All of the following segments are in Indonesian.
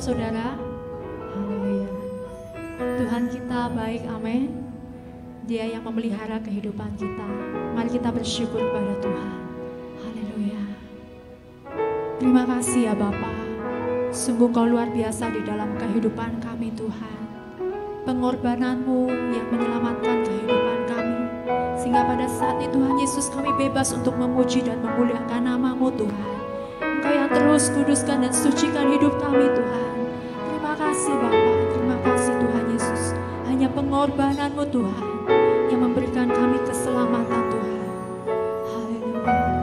saudara? Haleluya. Tuhan kita baik, amin. Dia yang memelihara kehidupan kita. Mari kita bersyukur kepada Tuhan. Haleluya. Terima kasih ya Bapa. Sungguh Kau luar biasa di dalam kehidupan kami Tuhan. Pengorbananmu yang menyelamatkan kehidupan kami. Sehingga pada saat itu Tuhan Yesus kami bebas untuk memuji dan memuliakan nama-Mu Tuhan. Engkau yang terus kuduskan dan sucikan hidup kami Tuhan. Terima kasih Bapa, terima kasih Tuhan Yesus. Hanya pengorbanan-Mu Tuhan yang memberikan kami keselamatan Tuhan. Haleluya.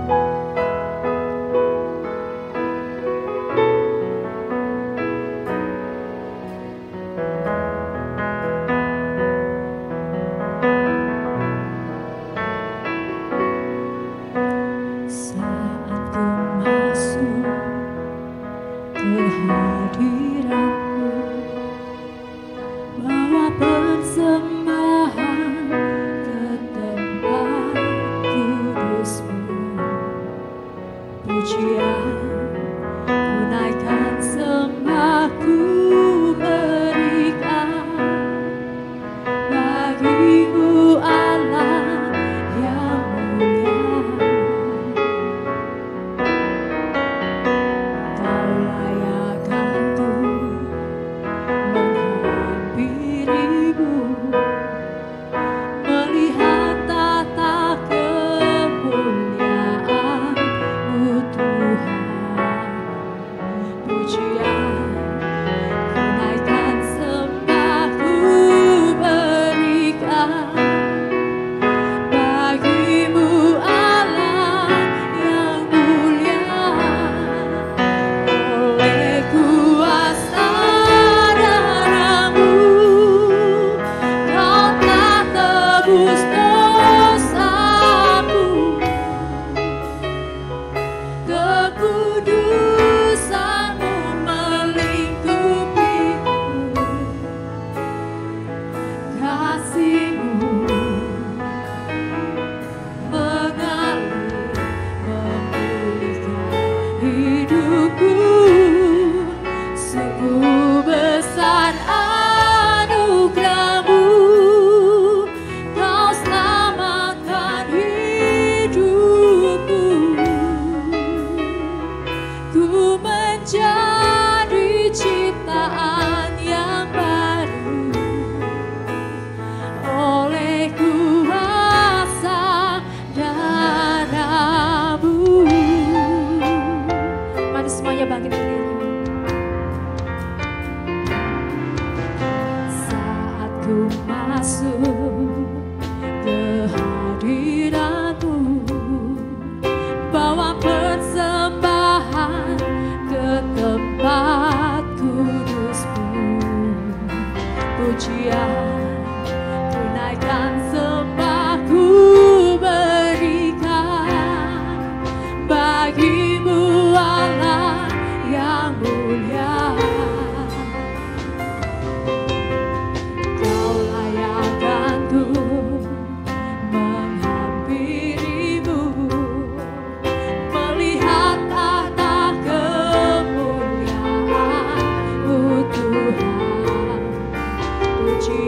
Puji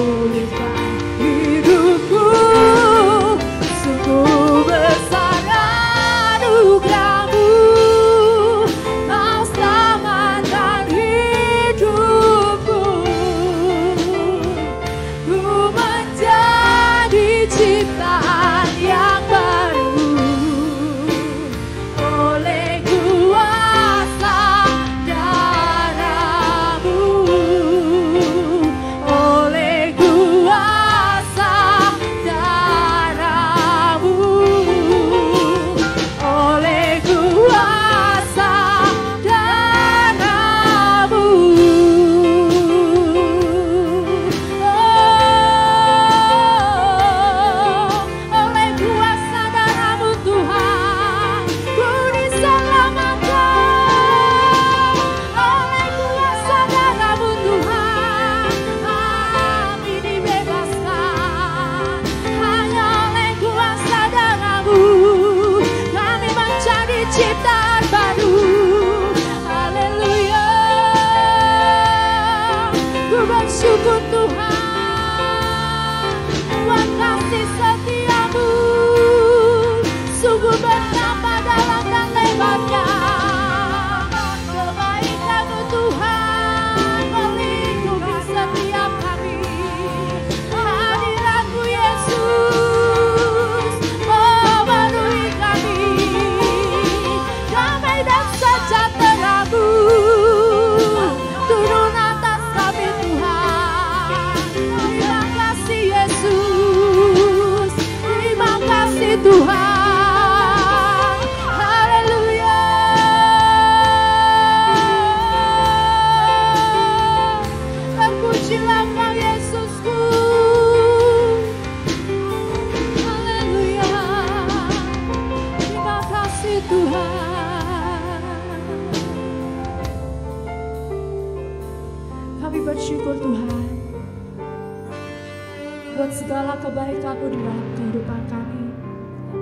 pulihkan hidupku. Sungguh besar anugerah-Mu, Kau selamatkan hidupku. Ku menjadi ciptaan yang baru oleh kuasa darah-Mu, oleh kuasa darah-Mu, oleh kuasa darah-Mu. Oleh kuasa darah-Mu Tuhan, ku diselamatkan. Oleh kuasa darah-Mu Tuhan, kami dibebaskan. Hanya oleh kuasa darah-Mu kami menjadi ciptaan baru. Haleluya. Ku bersyukur Tuhan, buat kasih setia-Mu sungguh bertambah dalam dan lebarnya. Kebaikan-Mu Tuhan melingkupi setiap kami. Hadirat-Mu Yesus memenuhi kami. Damai dan sejahtera-Mu turun atas kami Tuhan. Terima kasih Yesus, terima kasih Tuhan. Haleluya. Terpujilah Kau Yesusku. Haleluya. Terima kasih Tuhan. Kami bersyukur Tuhan buat segala kebaikan-Mu di dalam kehidupan kami.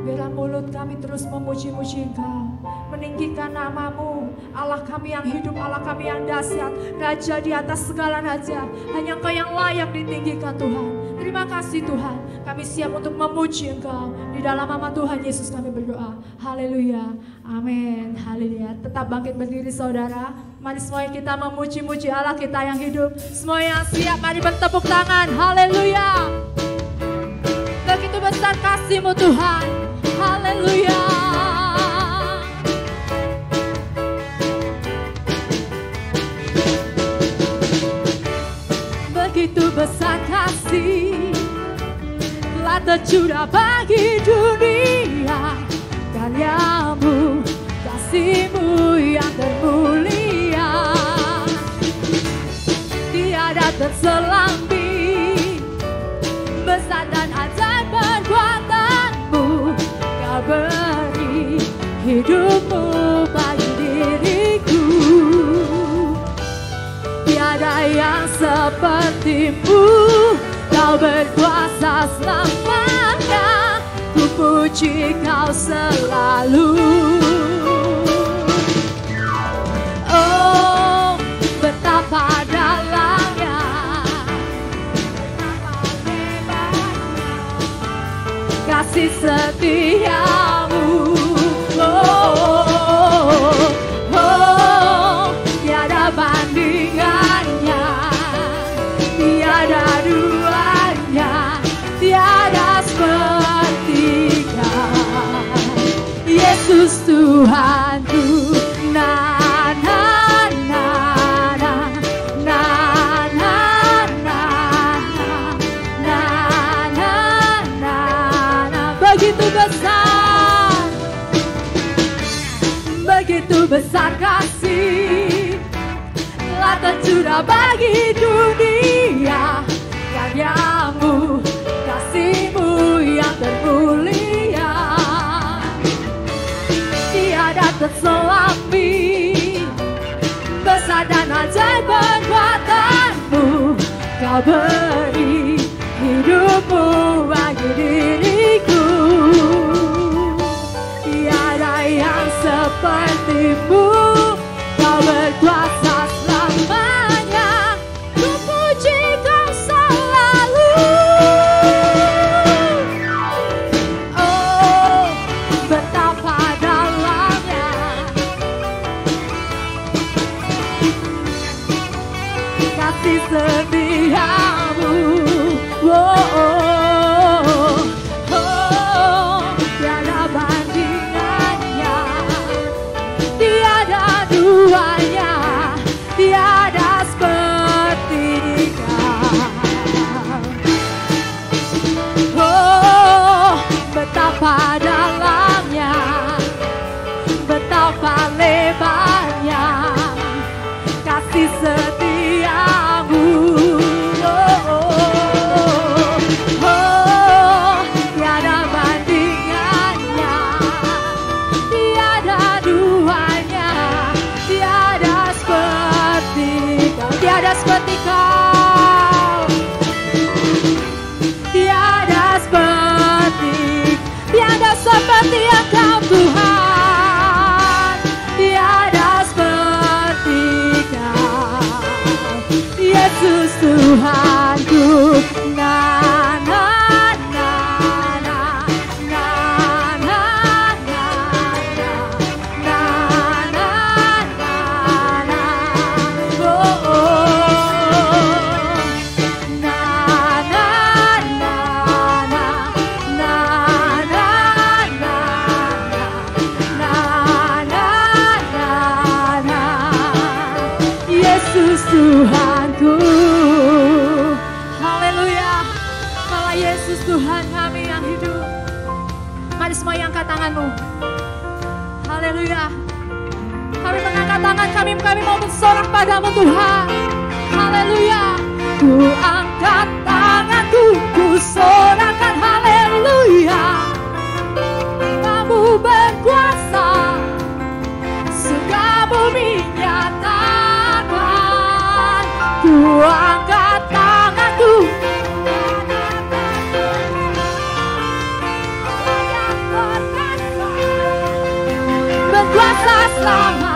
Biarlah mulut kami terus memuji-muji Engkau, meninggikan nama-Mu, Allah kami yang hidup, Allah kami yang dahsyat, Raja di atas segala raja. Hanya Engkau yang layak ditinggikan Tuhan. Terima kasih Tuhan, kami siap untuk memuji Engkau. Di dalam nama Tuhan Yesus kami berdoa. Haleluya, amin, haleluya. Tetap bangkit berdiri saudara. Mari semuanya kita memuji-muji Allah kita yang hidup. Semua yang siap mari bertepuk tangan. Haleluya. Begitu besar kasih-Mu Tuhan. Haleluya. Begitu besar kasih telah tercurah bagi dunia. Karya-Mu, kasih-Mu yang termulia, tiada terselambing. Besar dan ajaib perbuatan-Mu, Kau beri hidup-Mu bagi diriku. Tiada yang seperti-Mu, Kau berkuasa selamanya. Ku puji Kau selalu. Oh, betapa dalamnya, betapa lebarnya kasih setia-Mu. Oh, oh, tiada bandingannya, tiada duanya, tiada sepertinya. Yesus Tuhanku, na na na na na na na na na na na. Begitu besar, begitu besar kasih telah tercurah bagi dunia. Karya-Mu, kasih-Mu yang termulia, tiada terselambing. Besar dan ajaib perbuatan-Mu, Kau beri hidup-Mu bagi diriku. Tiada yang seperti-Mu, Kau berkuasa selamanya. Ku puji Kau selalu. Tuhanku. Na na na na na na na na na na na. Oh, oh. Na na na na na na na na na na. Yesus Tuhanku. Haleluya. Kalau Yesus Tuhan kami yang hidup. Mari semua yang angkat tanganmu. Haleluya. Kami mengangkat tangan kami mau bersorak padamu Tuhan. Haleluya. Ku angkat tanganku, ku sorakan haleluya. Kamu berkuasa, surga bumi nyatakan. Ku angkat tanganku, berkuasa selama.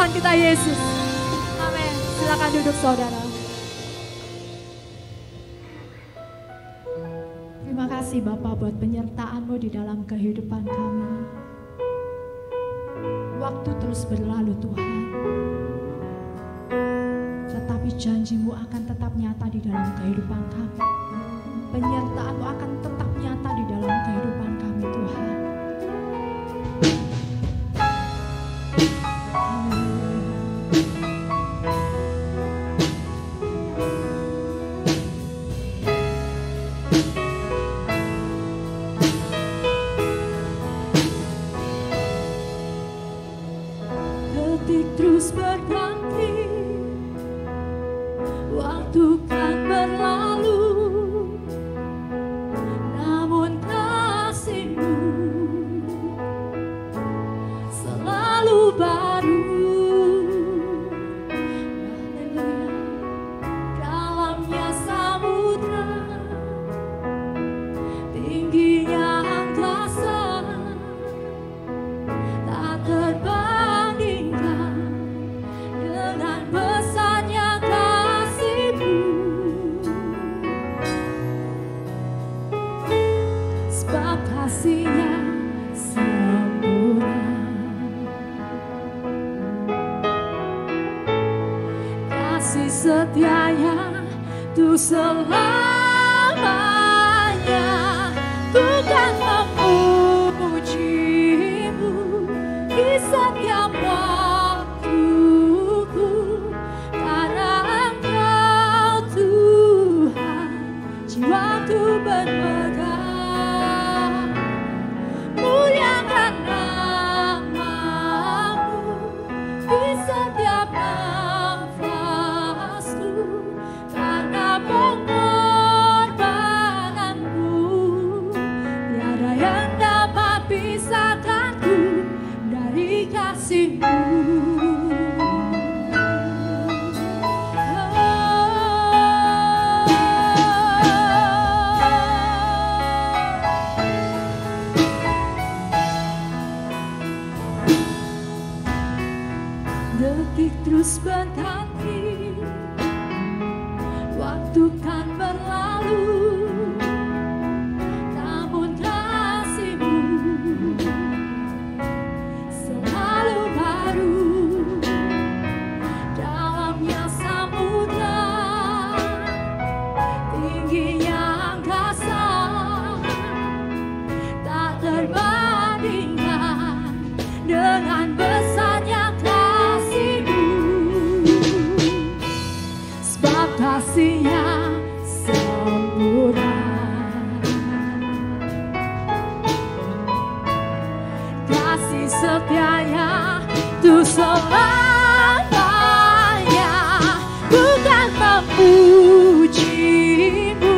Tuhan kita Yesus. Amin. Silakan duduk saudara. Terima kasih Bapak buat penyertaan-Mu di dalam kehidupan kami. Waktu terus berlalu Tuhan, tetapi janji-Mu akan tetap nyata di dalam kehidupan kami. Penyertaan-Mu akan tetap nyata di dalam kehidupan kami Tuhan. Detik terus berganti, waktu kan berlalu, namun kasih-Mu selalu baru. Dalamnya samudra, tingginya angkasa, tak terbandingkan dengan besarnya kasih-Mu. Sebab kasih-Nya sempurna, kasih setia-Nya tuh selamanya. Ku kan memuji-Mu di setiap waktuku, karena Engkau Tuhan, jiwaku berpegang. Muliakan nama-Mu di setiap nafasku, karena pengorbanan-Mu tiada yang dapat pisahkanku dari kasih-Mu. Detik terus berganti, waktu kan berlalu, namun kasih-Mu selalu baru. Dalamnya samudra, tingginya angkasa, tak terbandingkan dengan besarnya kasih-Mu. Sebab kasih-Nya sempurna, kasih setia-Nya tuh selamanya. Ku kan memuji-Mu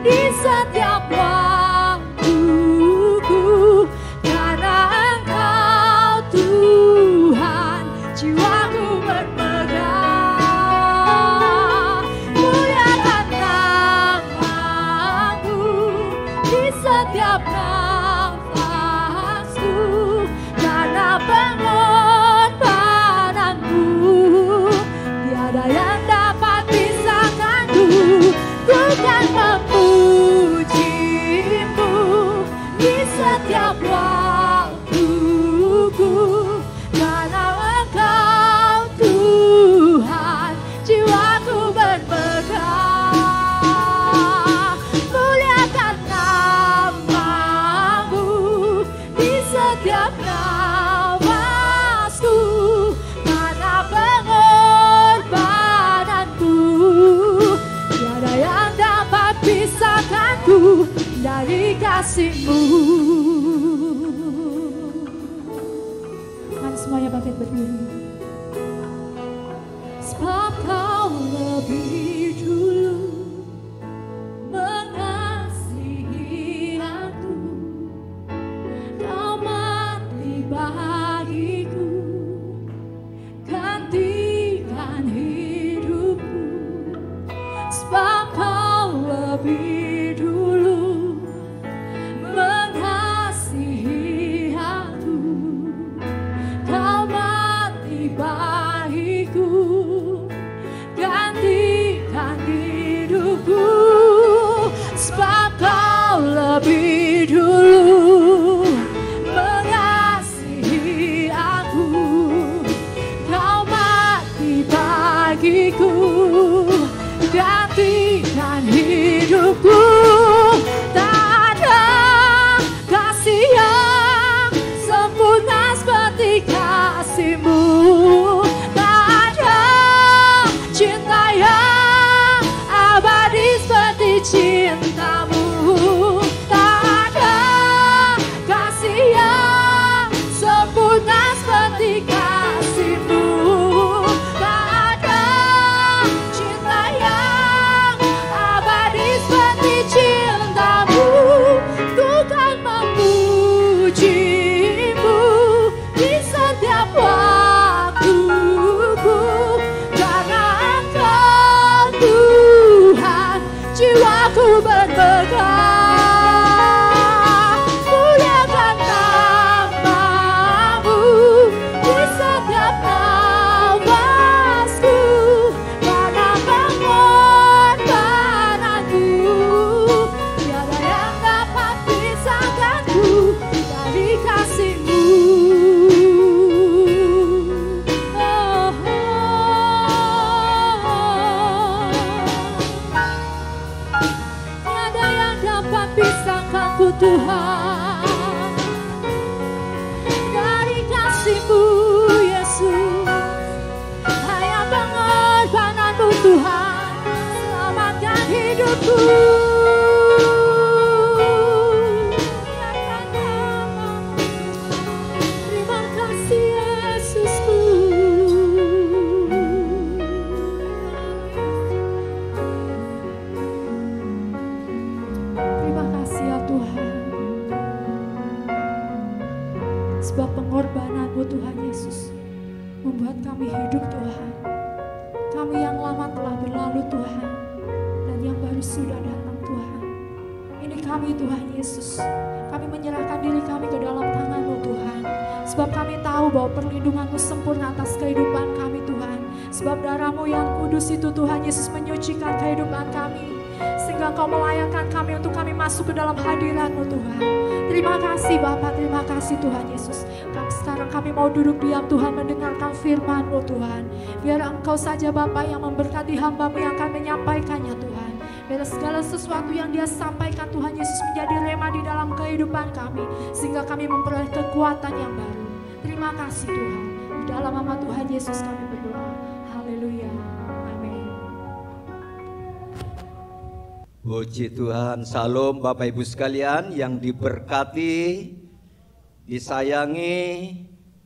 di setiap waktuku, karena Engkau Tuhan, jiwaku berpegang. Muliakan nama-Mu di setiap nafasku, karena pengorbanan-Mu tiada yang dapat pisahkanku. Ku kan memuji-Mu di setiap waktuku, karena Engkau Tuhan, jiwaku berpegang. Muliakan nama-Mu di setiap nafasku, karena pengorbanan-Mu tiada yang dapat pisahkanku dari kasih-Mu. Mari semuanya bangkit berdiri. Sebab Kau lebih dulu mengasihi aku, Kau mati bagiku, gantikan hidupku. Sebab Kau lebih dulu mengasihi aku, Kau mati bagiku, Sebab pengorbanan-Mu Tuhan Yesus membuat kami hidup Tuhan. Kami yang lama telah berlalu Tuhan, dan yang baru sudah datang Tuhan. Ini kami Tuhan Yesus. Kami menyerahkan diri kami ke dalam tangan-Mu Tuhan. Sebab kami tahu bahwa perlindungan-Mu sempurna atas kehidupan kami Tuhan. Sebab darah-Mu yang kudus itu Tuhan Yesus menyucikan kehidupan kami. Sehingga Engkau melayakkan kami untuk kami masuk ke dalam hadirat-Mu Tuhan. Terima kasih Bapa, terima kasih Tuhan Yesus. Sekarang kami mau duduk diam Tuhan, mendengarkan firman-Mu Tuhan. Biar Engkau saja Bapa yang memberkati hamba-Mu yang akan menyampaikannya Tuhan. Biar segala sesuatu yang Dia sampaikan Tuhan Yesus menjadi rema di dalam kehidupan kami. Sehingga kami memperoleh kekuatan yang baru. Terima kasih Tuhan. Di dalam nama Tuhan Yesus kami berdoa. Haleluya. Amin. Puji Tuhan. Salam Bapak Ibu sekalian yang diberkati, disayangi,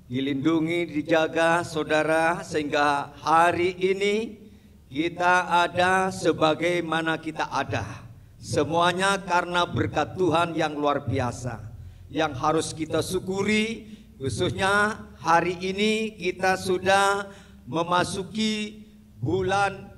dilindungi, dijaga saudara, sehingga hari ini kita ada sebagaimana kita ada. Semuanya karena berkat Tuhan yang luar biasa, yang harus kita syukuri. Khususnya hari ini kita sudah memasuki bulan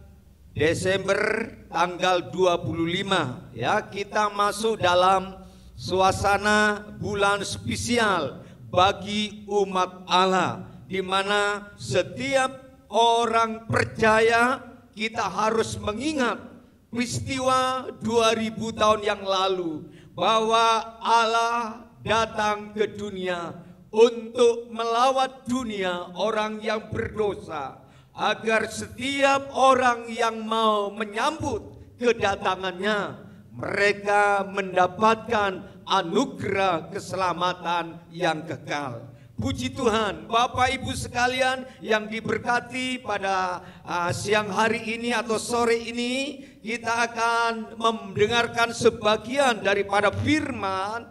Desember tanggal 25 ya. Kita masuk dalam suasana bulan spesial bagi umat Allah, di mana setiap orang percaya kita harus mengingat peristiwa 2000 tahun yang lalu, bahwa Allah datang ke dunia untuk melawat dunia orang yang berdosa, agar setiap orang yang mau menyambut kedatangannya, mereka mendapatkan anugerah keselamatan yang kekal. Puji Tuhan, Bapak Ibu sekalian yang diberkati, pada siang hari ini atau sore ini kita akan mendengarkan sebagian daripada firman.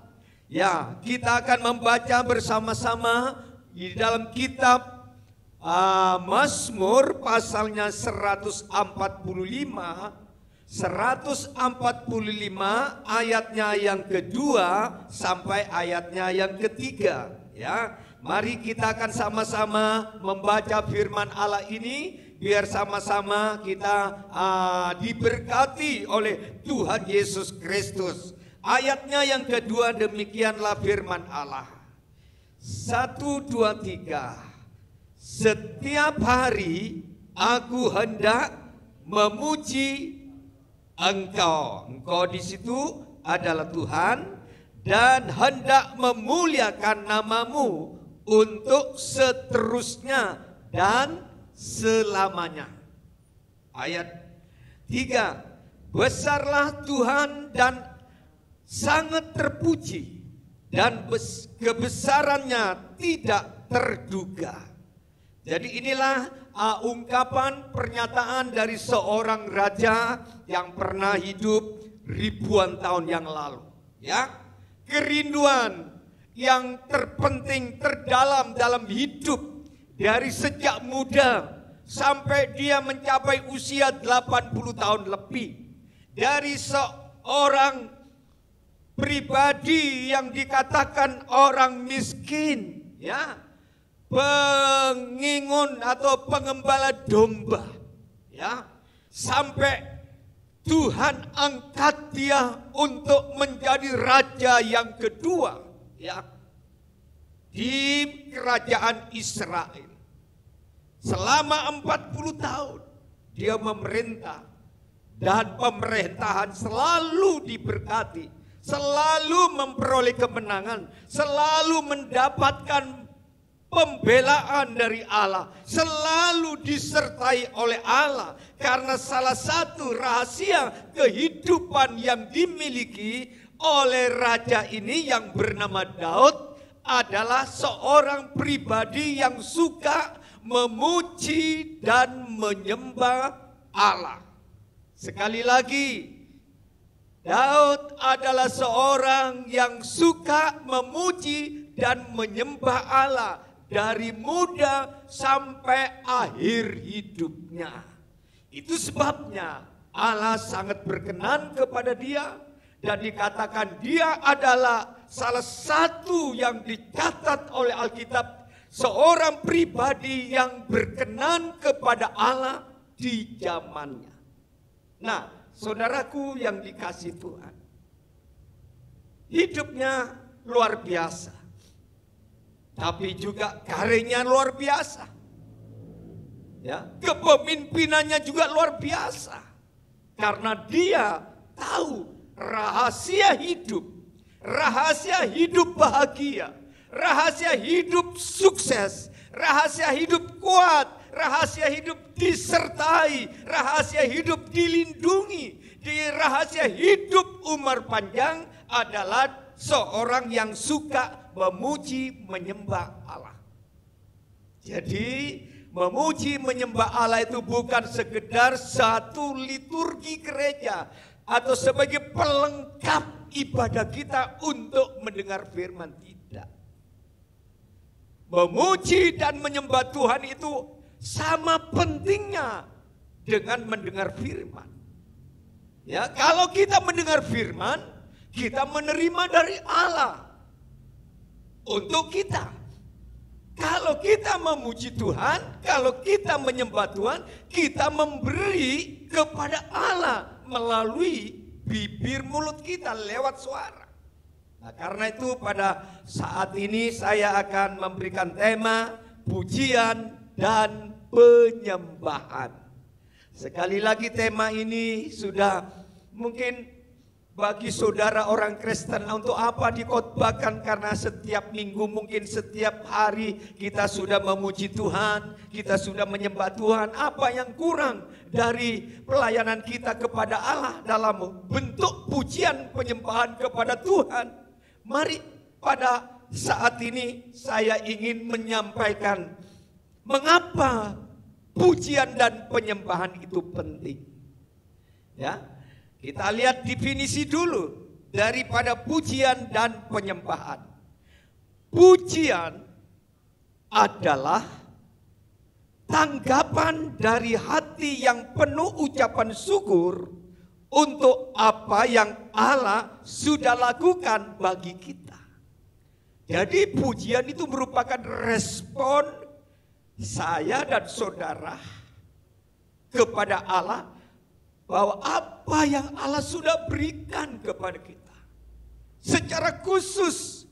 Ya, kita akan membaca bersama-sama di dalam kitab Mazmur pasalnya 145 ayatnya yang kedua sampai ayatnya yang ketiga ya. Mari kita akan sama-sama membaca firman Allah ini, biar sama-sama kita diberkati oleh Tuhan Yesus Kristus. Ayatnya yang kedua demikianlah firman Allah. 1, 2, 3. Setiap hari aku hendak memuji Engkau. Engkau di situ adalah Tuhan, dan hendak memuliakan nama-Mu untuk seterusnya dan selamanya. Ayat 3. Besarlah Tuhan dan sangat terpuji, dan kebesarannya tidak terduga. Jadi inilah ungkapan pernyataan dari seorang raja yang pernah hidup ribuan tahun yang lalu. Ya, kerinduan yang terpenting, terdalam dalam hidup dari sejak muda sampai dia mencapai usia 80 tahun lebih. Dari seorang pribadi yang dikatakan orang miskin, ya, pengingun atau pengembala domba, ya, sampai Tuhan angkat dia untuk menjadi raja yang kedua, ya, di kerajaan Israel. Selama 40 tahun dia memerintah, dan pemerintahan selalu diberkati, selalu memperoleh kemenangan, selalu mendapatkan pembelaan dari Allah, selalu disertai oleh Allah. Karena salah satu rahasia kehidupan yang dimiliki oleh raja ini yang bernama Daud adalah seorang pribadi yang suka memuji dan menyembah Allah. Sekali lagi, Daud adalah seorang yang suka memuji dan menyembah Allah dari muda sampai akhir hidupnya. Itu sebabnya Allah sangat berkenan kepada dia, dan dikatakan dia adalah salah satu yang dicatat oleh Alkitab, seorang pribadi yang berkenan kepada Allah di zamannya. Nah, saudaraku yang dikasih Tuhan, hidupnya luar biasa, tapi juga karirnya luar biasa. Ya, kepemimpinannya juga luar biasa. Karena dia tahu rahasia hidup bahagia, rahasia hidup sukses, rahasia hidup kuat, rahasia hidup disertai, rahasia hidup dilindungi, rahasia hidup umur panjang adalah seorang yang suka memuji menyembah Allah. Jadi memuji menyembah Allah itu bukan sekedar satu liturgi gereja atau sebagai pelengkap ibadah kita untuk mendengar firman, tidak. Memuji dan menyembah Tuhan itu sama pentingnya dengan mendengar firman. Ya, kalau kita mendengar firman, kita menerima dari Allah untuk kita. Kalau kita memuji Tuhan, kalau kita menyembah Tuhan, kita memberi kepada Allah melalui bibir mulut kita lewat suara. Nah, karena itu pada saat ini saya akan memberikan tema pujian dan penyembahan. Sekali lagi tema ini sudah mungkin bagi saudara orang Kristen untuk apa dikhotbahkan, karena setiap minggu mungkin setiap hari kita sudah memuji Tuhan, kita sudah menyembah Tuhan. Apa yang kurang dari pelayanan kita kepada Allah dalam bentuk pujian penyembahan kepada Tuhan? Mari pada saat ini saya ingin menyampaikan mengapa pujian dan penyembahan itu penting. Ya. Kita lihat definisi dulu daripada pujian dan penyembahan. Pujian adalah tanggapan dari hati yang penuh ucapan syukur untuk apa yang Allah sudah lakukan bagi kita. Jadi pujian itu merupakan respon saya dan saudara kepada Allah, bahwa apa yang Allah sudah berikan kepada kita. Secara khusus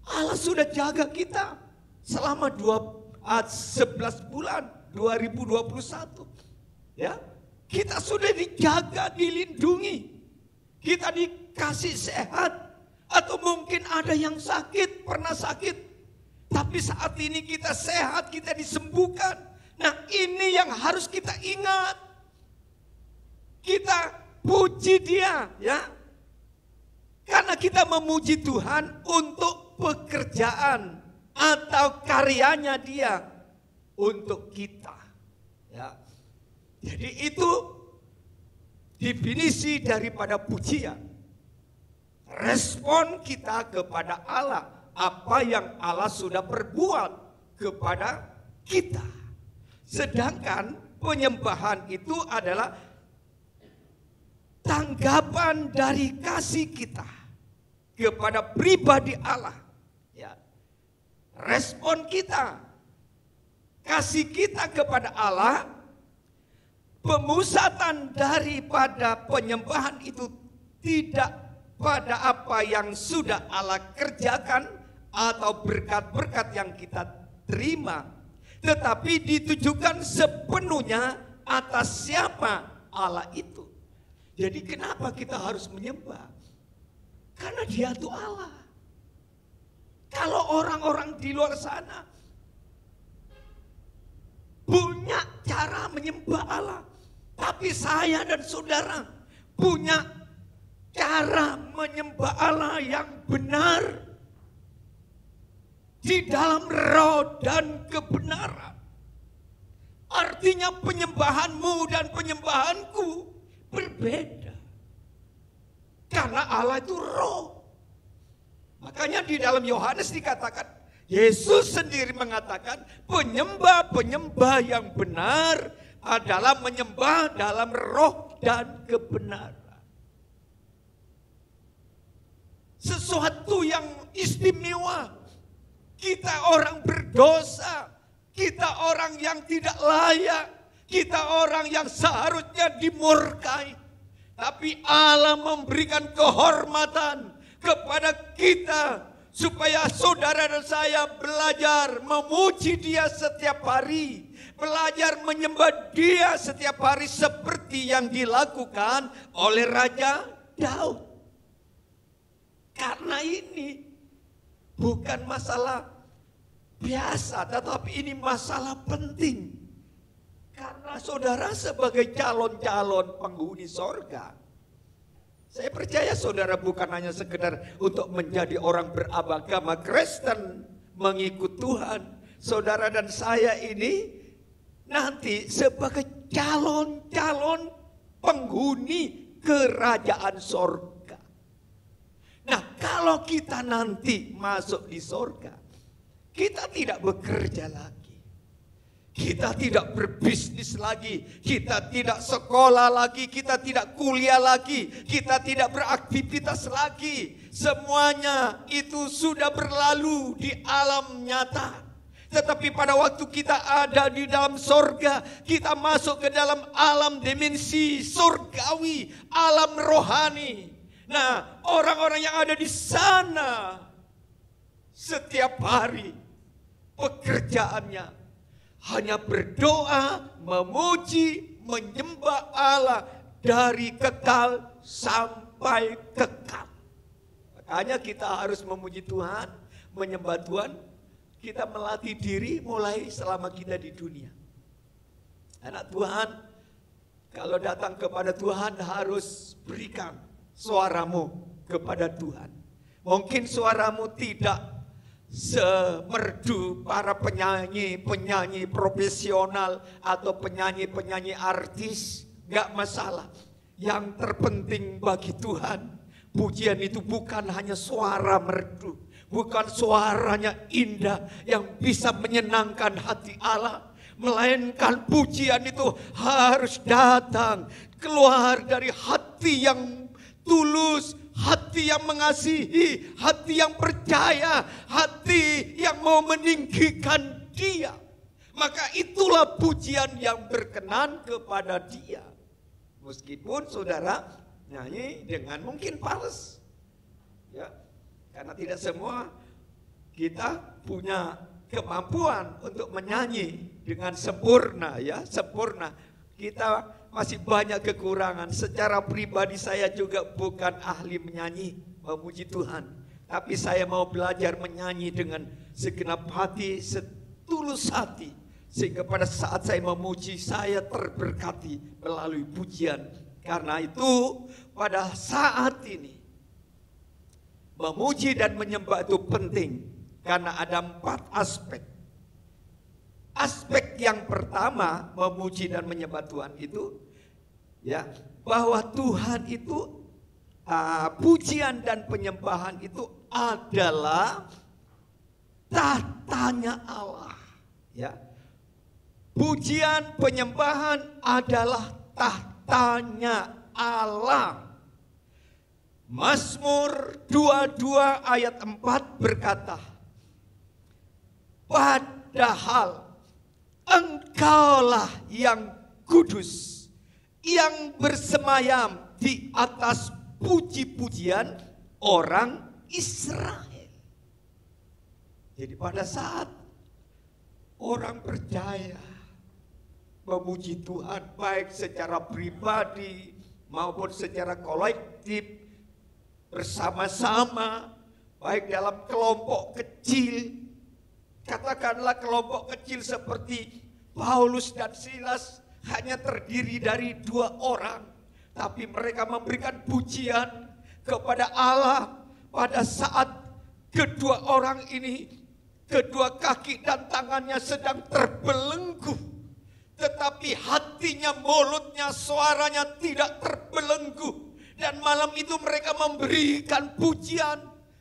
Allah sudah jaga kita selama 11 bulan 2021. Ya, kita sudah dijaga, dilindungi. Kita dikasih sehat. Atau mungkin ada yang sakit, pernah sakit. Tapi saat ini kita sehat, kita disembuhkan. Nah, ini yang harus kita ingat. Kita puji Dia, ya. Karena kita memuji Tuhan untuk pekerjaan atau karyanya Dia untuk kita, ya. Jadi itu definisi daripada pujian. Respon kita kepada Allah, apa yang Allah sudah perbuat kepada kita. Sedangkan penyembahan itu adalah tanggapan dari kasih kita kepada pribadi Allah. Ya. Respon kita, kasih kita kepada Allah, pemusatan daripada penyembahan itu tidak pada apa yang sudah Allah kerjakan atau berkat-berkat yang kita terima, tetapi ditujukan sepenuhnya atas siapa Allah itu. Jadi kenapa kita harus menyembah? Karena Dia itu Allah. Kalau orang-orang di luar sana punya cara menyembah Allah, tapi saya dan saudara punya cara menyembah Allah yang benar di dalam roh dan kebenaran. Artinya penyembahanmu dan penyembahanku berbeda. Karena Allah itu roh. Makanya di dalam Yohanes dikatakan, Yesus sendiri mengatakan penyembah-penyembah yang benar adalah menyembah dalam roh dan kebenaran. sesuatu yang istimewa. Kita orang berdosa, kita orang yang tidak layak, kita orang yang seharusnya dimurkai. Tapi Allah memberikan kehormatan kepada kita supaya saudara dan saya belajar memuji Dia setiap hari, belajar menyembah Dia setiap hari seperti yang dilakukan oleh Raja Daud. Karena ini bukan masalah biasa, tetapi ini masalah penting. Karena saudara sebagai calon-calon penghuni sorga, saya percaya saudara bukan hanya sekedar untuk menjadi orang beragama Kristen, mengikut Tuhan. Saudara dan saya ini nanti sebagai calon-calon penghuni kerajaan sorga. Nah, kalau kita nanti masuk di sorga, kita tidak bekerja lagi. Kita tidak berbisnis lagi. Kita tidak sekolah lagi. Kita tidak kuliah lagi. Kita tidak beraktivitas lagi. Semuanya itu sudah berlalu di alam nyata. Tetapi pada waktu kita ada di dalam sorga, kita masuk ke dalam alam dimensi sorgawi, alam rohani. Nah, orang-orang yang ada di sana setiap hari pekerjaannya hanya berdoa, memuji, menyembah Allah dari kekal sampai kekal. Makanya kita harus memuji Tuhan, menyembah Tuhan. Kita melatih diri mulai selama kita di dunia. Anak Tuhan, kalau datang kepada Tuhan harus berikan suaramu kepada Tuhan. Mungkin suaramu tidak semerdu para penyanyi profesional atau penyanyi artis, gak masalah. Yang terpenting bagi Tuhan, pujian itu bukan hanya suara merdu, bukan suaranya indah yang bisa menyenangkan hati Allah, melainkan pujian itu harus datang keluar dari hati yang tulus, hati yang mengasihi, hati yang percaya, hati yang mau meninggikan Dia. Maka itulah pujian yang berkenan kepada Dia. Meskipun saudara nyanyi dengan mungkin fals, ya, karena tidak semua kita punya kemampuan untuk menyanyi dengan sempurna, ya, sempurna. Kita masih banyak kekurangan. Secara pribadi saya juga bukan ahli menyanyi, memuji Tuhan. Tapi saya mau belajar menyanyi dengan segenap hati, setulus hati. Sehingga pada saat saya memuji, saya terberkati melalui pujian. Karena itu pada saat ini memuji dan menyembah itu penting. Karena ada 4 aspek. Aspek yang pertama memuji dan menyembah Tuhan itu, ya, bahwa Tuhan itu pujian dan penyembahan itu adalah tatanya Allah, ya. Pujian penyembahan adalah tatanya Allah. Mazmur 22 ayat 4 berkata, padahal Engkaulah yang kudus, yang bersemayam di atas puji-pujian orang Israel. Jadi pada saat orang percaya memuji Tuhan baik secara pribadi maupun secara kolektif bersama-sama, baik dalam kelompok kecil, katakanlah kelompok kecil seperti Paulus dan Silas hanya terdiri dari 2 orang, tapi mereka memberikan pujian kepada Allah pada saat kedua orang ini, kedua kaki dan tangannya sedang terbelenggu, tetapi hatinya, mulutnya, suaranya tidak terbelenggu. Dan malam itu mereka memberikan pujian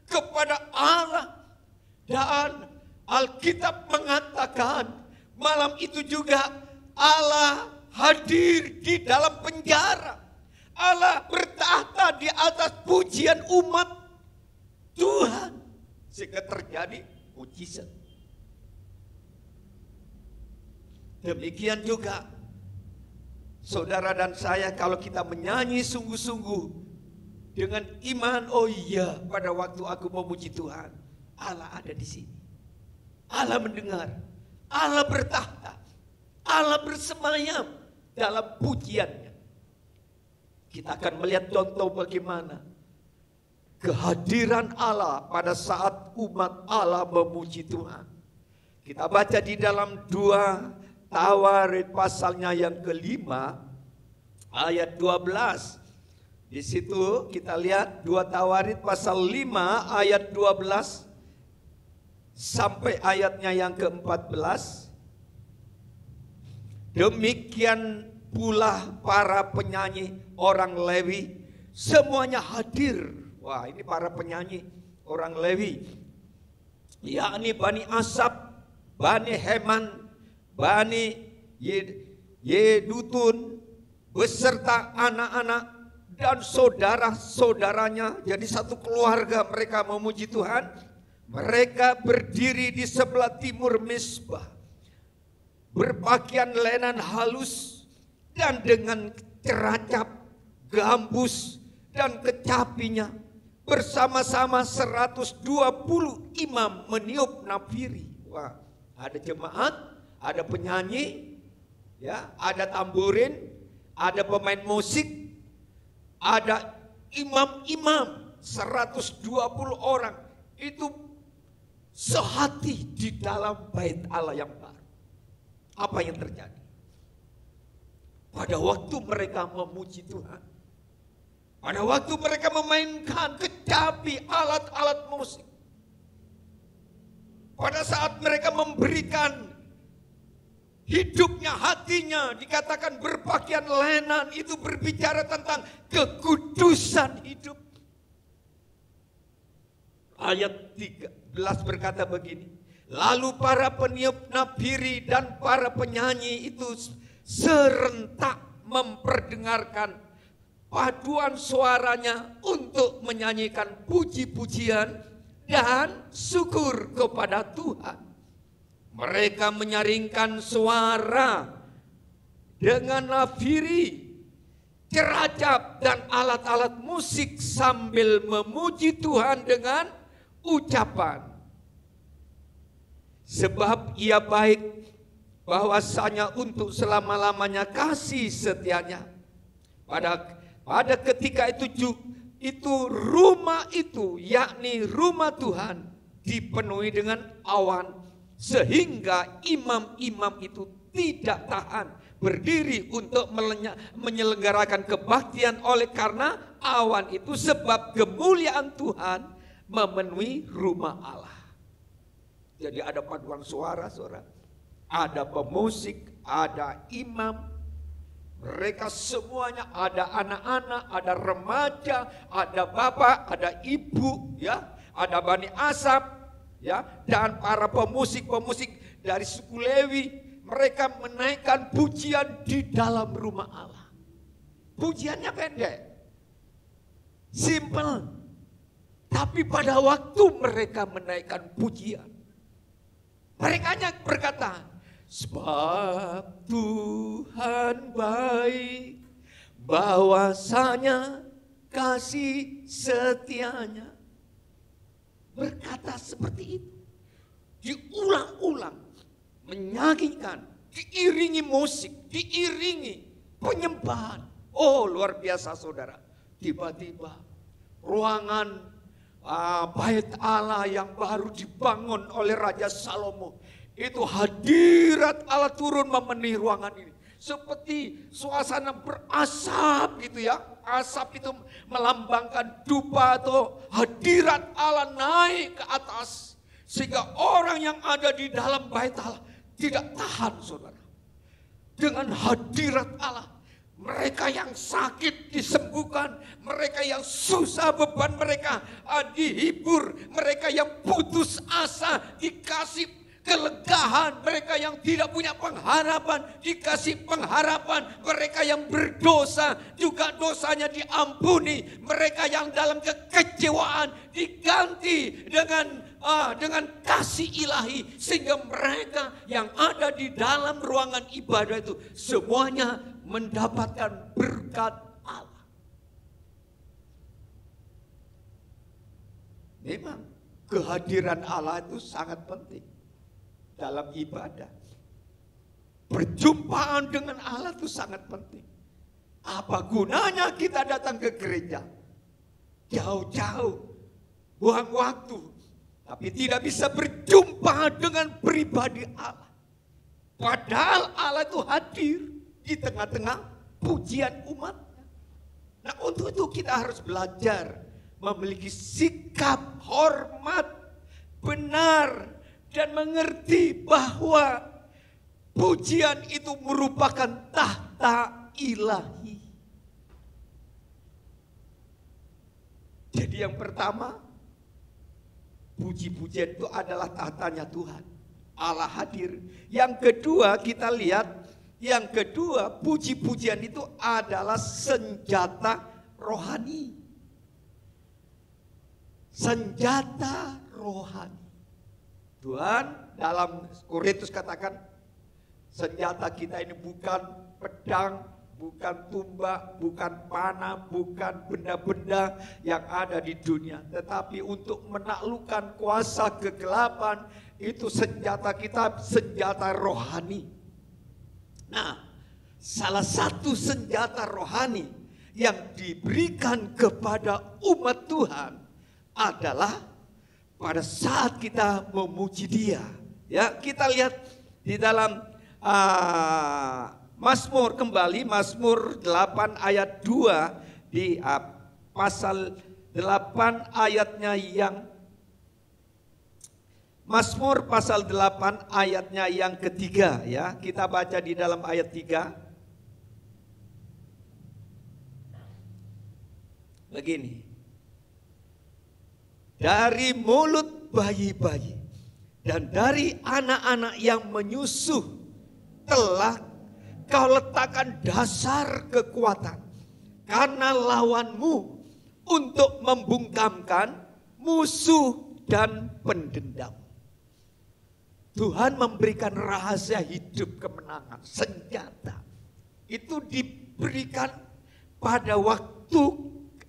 kepada Allah. Dan Alkitab mengatakan malam itu juga Allah hadir di dalam penjara. Allah bertahta di atas pujian umat. Tuhan, sehingga terjadi mujizat. Demikian juga saudara dan saya, kalau kita menyanyi sungguh-sungguh dengan iman, oh iya, pada waktu aku memuji Tuhan, Allah ada di sini. Allah mendengar, Allah bertahta, Allah bersemayam dalam pujiannya. Kita akan melihat contoh bagaimana kehadiran Allah pada saat umat Allah memuji Tuhan. Kita baca di dalam 2 Tawarit pasalnya yang kelima ayat 12. Di situ kita lihat 2 Tawarit pasal 5 ayat 12 sampai ayatnya yang ke-14. Demikian pula para penyanyi orang Lewi semuanya hadir. Wah, ini para penyanyi orang Lewi, yakni Bani Asaf, Bani Heman, Bani Yedutun, beserta anak-anak dan saudara-saudaranya. Jadi satu keluarga mereka memuji Tuhan. Mereka berdiri di sebelah timur Mizpah, berpakaian lenan halus dan dengan ceracap, gambus dan kecapinya, bersama-sama 120 imam meniup nafiri. Wah, ada jemaat, ada penyanyi, ya, ada tamburin, ada pemain musik, ada imam-imam 120 orang. Itu sehati di dalam bait Allah yang baru. Apa yang terjadi? Pada waktu mereka memuji Tuhan, pada waktu mereka memainkan kecapi, alat-alat musik, pada saat mereka memberikan hidupnya, hatinya, dikatakan berpakaian lenan, itu berbicara tentang kekudusan hidup. Ayat 13 berkata begini, lalu para peniup nafiri dan para penyanyi itu serentak memperdengarkan paduan suaranya untuk menyanyikan puji-pujian dan syukur kepada Tuhan. Mereka menyaringkan suara dengan nafiri, ceracap dan alat-alat musik sambil memuji Tuhan dengan ucapan, sebab ia baik, bahwasanya untuk selama-lamanya kasih setianya. Pada ketika itu rumah itu, yakni rumah Tuhan, dipenuhi dengan awan, sehingga imam-imam itu tidak tahan berdiri untuk menyelenggarakan kebaktian oleh karena awan itu, sebab kemuliaan Tuhan memenuhi rumah Allah. Jadi ada paduan suara, saudara, ada pemusik, ada imam, mereka semuanya, ada anak-anak, ada remaja, ada bapak, ada ibu, ya, ada Bani Asaf, ya, dan para pemusik-pemusik dari suku Lewi. Mereka menaikkan pujian di dalam rumah Allah. Pujiannya pendek, simple, tapi pada waktu mereka menaikkan pujian, mereka hanya berkata, sebab Tuhan baik, bahwasanya kasih setianya. Berkata seperti itu, diulang-ulang, menyanyikan, diiringi musik, diiringi penyembahan. Oh, luar biasa, saudara. Tiba-tiba ruangan bait Allah yang baru dibangun oleh Raja Salomo, itu hadirat Allah turun memenuhi ruangan ini. Seperti suasana berasap gitu ya. Asap itu melambangkan dupa atau hadirat Allah naik ke atas. Sehingga orang yang ada di dalam bait Allah tidak tahan, saudara. Dengan hadirat Allah, mereka yang sakit disembuhkan, mereka yang susah beban mereka dihibur, mereka yang putus asa dikasih kelegahan, mereka yang tidak punya pengharapan dikasih pengharapan, mereka yang berdosa juga dosanya diampuni, mereka yang dalam kekecewaan diganti dengan kasih ilahi, sehingga mereka yang ada di dalam ruangan ibadah itu semuanya mendapatkan berkat Allah. Memang kehadiran Allah itu sangat penting dalam ibadah. Perjumpaan dengan Allah itu sangat penting. Apa gunanya kita datang ke gereja jauh-jauh, buang waktu, tapi tidak bisa berjumpa dengan pribadi Allah. Padahal Allah itu hadir di tengah-tengah pujian umatnya. Nah, untuk itu kita harus belajar memiliki sikap hormat, benar, dan mengerti bahwa pujian itu merupakan tahta ilahi. Jadi yang pertama, puji-pujian itu adalah tahtanya Tuhan. Allah hadir. Yang kedua kita lihat, puji-pujian itu adalah senjata rohani. Senjata rohani. Tuhan dalam Korintus katakan, senjata kita ini bukan pedang, bukan tumbak, bukan panah, bukan benda-benda yang ada di dunia, tetapi untuk menaklukkan kuasa kegelapan. Itu senjata kita, senjata rohani. Nah, salah satu senjata rohani yang diberikan kepada umat Tuhan adalah pada saat kita memuji Dia. Ya, kita lihat di dalam Mazmur, kembali Mazmur 8 ayat 2 di pasal 8 ayatnya yang Mazmur pasal 8 ayatnya yang ketiga, ya. Kita baca di dalam ayat 3. Begini. Dari mulut bayi-bayi dan dari anak-anak yang menyusuh telah Kau letakkan dasar kekuatan, karena lawanmu untuk membungkamkan musuh dan pendendam. Tuhan memberikan rahasia hidup kemenangan, senjata. Itu diberikan pada waktu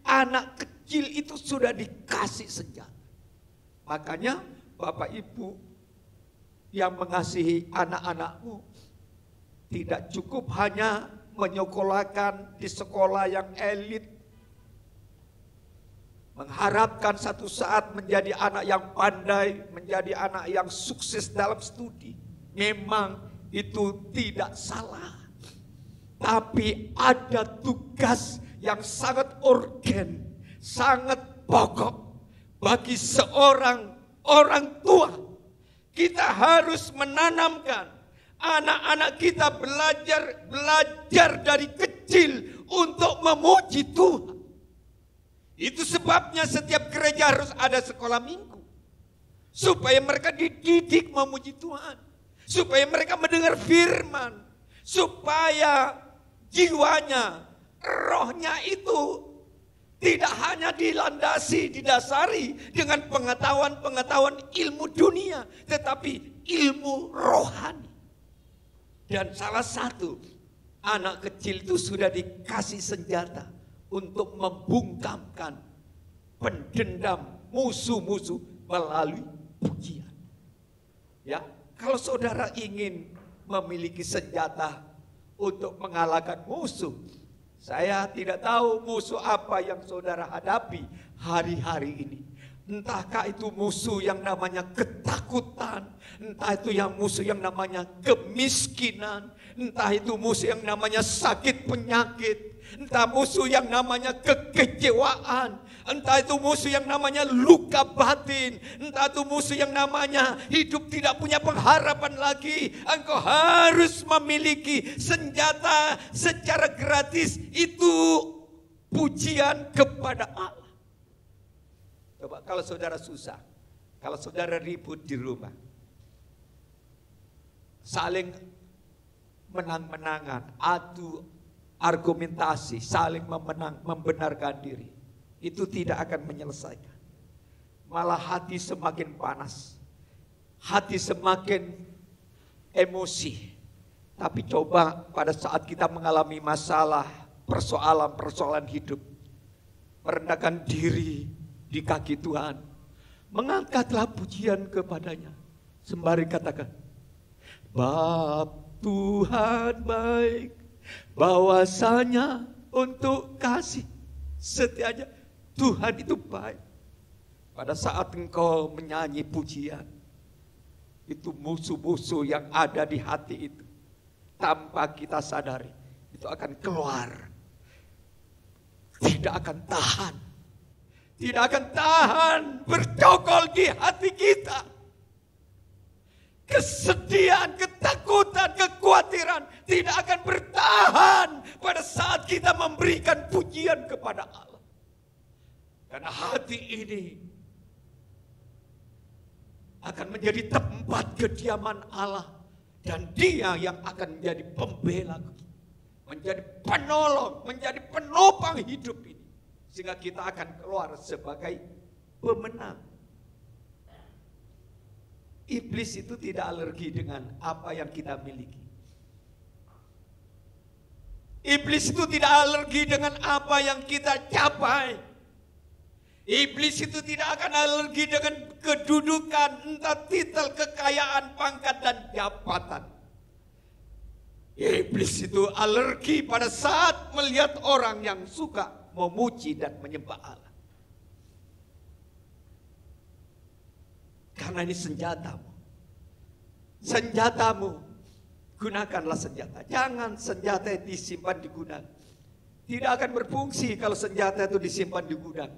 anak kecil itu sudah dikasih senjata. Makanya Bapak Ibu yang mengasihi anak-anakmu, tidak cukup hanya menyekolahkan di sekolah yang elit, mengharapkan satu saat menjadi anak yang pandai, menjadi anak yang sukses dalam studi. Memang itu tidak salah. Tapi ada tugas yang sangat urgen, sangat pokok bagi seorang orang tua. Kita harus menanamkan anak-anak kita belajar dari kecil untuk memuji Tuhan. Itu sebabnya setiap gereja harus ada sekolah minggu, supaya mereka dididik memuji Tuhan, supaya mereka mendengar firman, supaya jiwanya, rohnya itu tidak hanya didasari dengan pengetahuan ilmu dunia, tetapi ilmu rohani. Dan salah satu anak kecil itu sudah dikasih senjata untuk membungkamkan pendendam musuh-musuh melalui pujian. Ya, kalau saudara ingin memiliki senjata untuk mengalahkan musuh, saya tidak tahu musuh apa yang saudara hadapi hari-hari ini. Entahkah itu musuh yang namanya ketakutan, entah itu yang musuh yang namanya kemiskinan, entah itu musuh yang namanya sakit penyakit, entah musuh yang namanya kekecewaan, entah itu musuh yang namanya luka batin, entah itu musuh yang namanya hidup tidak punya pengharapan lagi. Engkau harus memiliki senjata secara gratis, itu pujian kepada Allah. Coba kalau saudara susah, kalau saudara ribut di rumah, saling menang-menangan, adu argumentasi, saling membenarkan diri, itu tidak akan menyelesaikan. Malah hati semakin panas, hati semakin emosi. Tapi coba pada saat kita mengalami masalah, persoalan-persoalan hidup, merendahkan diri di kaki Tuhan, mengangkatlah pujian kepadanya, sembari katakan, Bapa Tuhan baik, bahwasanya untuk kasih setianya Tuhan itu baik. Pada saat engkau menyanyi pujian, itu musuh-musuh yang ada di hati itu, tanpa kita sadari, itu akan keluar. Tidak akan tahan. Tidak akan tahan bercokol di hati kita. Kesedihan, ketakutan, kekhawatiran tidak akan bertahan pada saat kita memberikan pujian kepada Allah. Karena hati ini akan menjadi tempat kediaman Allah. Dan Dia yang akan menjadi pembela, menjadi penolong, menjadi penopang hidup ini. Sehingga kita akan keluar sebagai pemenang. Iblis itu tidak alergi dengan apa yang kita miliki. Iblis itu tidak alergi dengan apa yang kita capai. Iblis itu tidak akan alergi dengan kedudukan, entah titel, kekayaan, pangkat, dan jabatan. Iblis itu alergi pada saat melihat orang yang suka memuji dan menyembah Allah. Karena ini senjatamu. Senjatamu, gunakanlah senjata. Jangan senjata itu disimpan di gudang. Tidak akan berfungsi kalau senjata itu disimpan di gudang.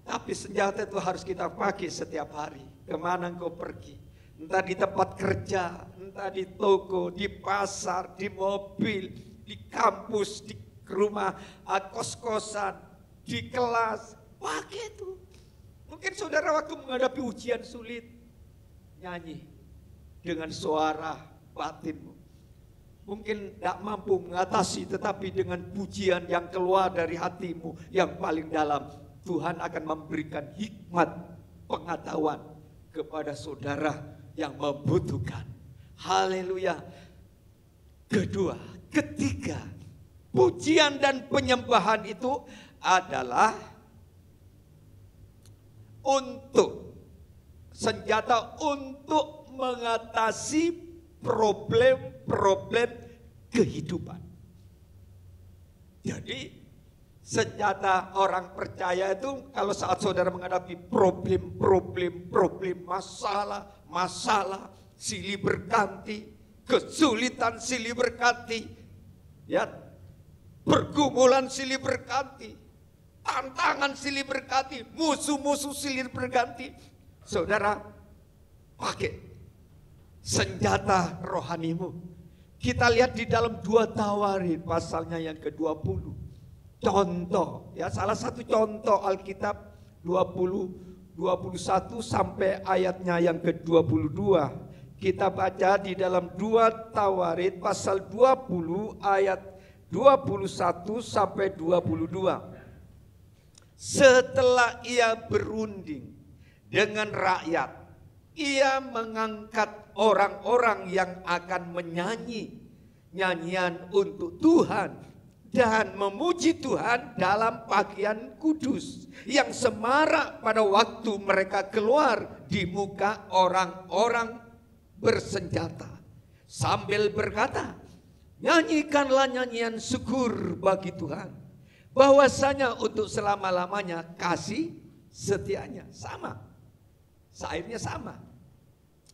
Tapi senjata itu harus kita pakai setiap hari. Kemana engkau pergi. Entah di tempat kerja, entah di toko, di pasar, di mobil, di kampus, di rumah, kos-kosan, di kelas. Pakai itu. Mungkin saudara waktu menghadapi ujian sulit, nyanyi dengan suara batinmu. Mungkin tidak mampu mengatasi, tetapi dengan pujian yang keluar dari hatimu yang paling dalam, Tuhan akan memberikan hikmat pengetahuan kepada saudara yang membutuhkan. Haleluya. Kedua, ketiga, pujian dan penyembahan itu adalah untuk senjata untuk mengatasi problem-problem kehidupan. Jadi senjata orang percaya itu kalau saat saudara menghadapi problem, masalah silih berganti, kesulitan silih berganti, ya, pergumulan silih berganti, tantangan silih berganti, musuh-musuh silih berganti. Saudara, pakai senjata rohanimu. Kita lihat di dalam 2 Tawarin pasalnya yang ke-20. Contoh, ya, salah satu contoh Alkitab 21 sampai ayatnya yang ke-22. Kita baca di dalam 2 Tawarin pasal 20 ayat 21 sampai 22. Setelah ia berunding dengan rakyat, ia mengangkat orang-orang yang akan menyanyi nyanyian untuk Tuhan dan memuji Tuhan dalam pakaian kudus yang semarak pada waktu mereka keluar di muka orang-orang bersenjata, sambil berkata, nyanyikanlah nyanyian syukur bagi Tuhan, bahwasanya untuk selama-lamanya kasih setianya. Sama, syairnya sama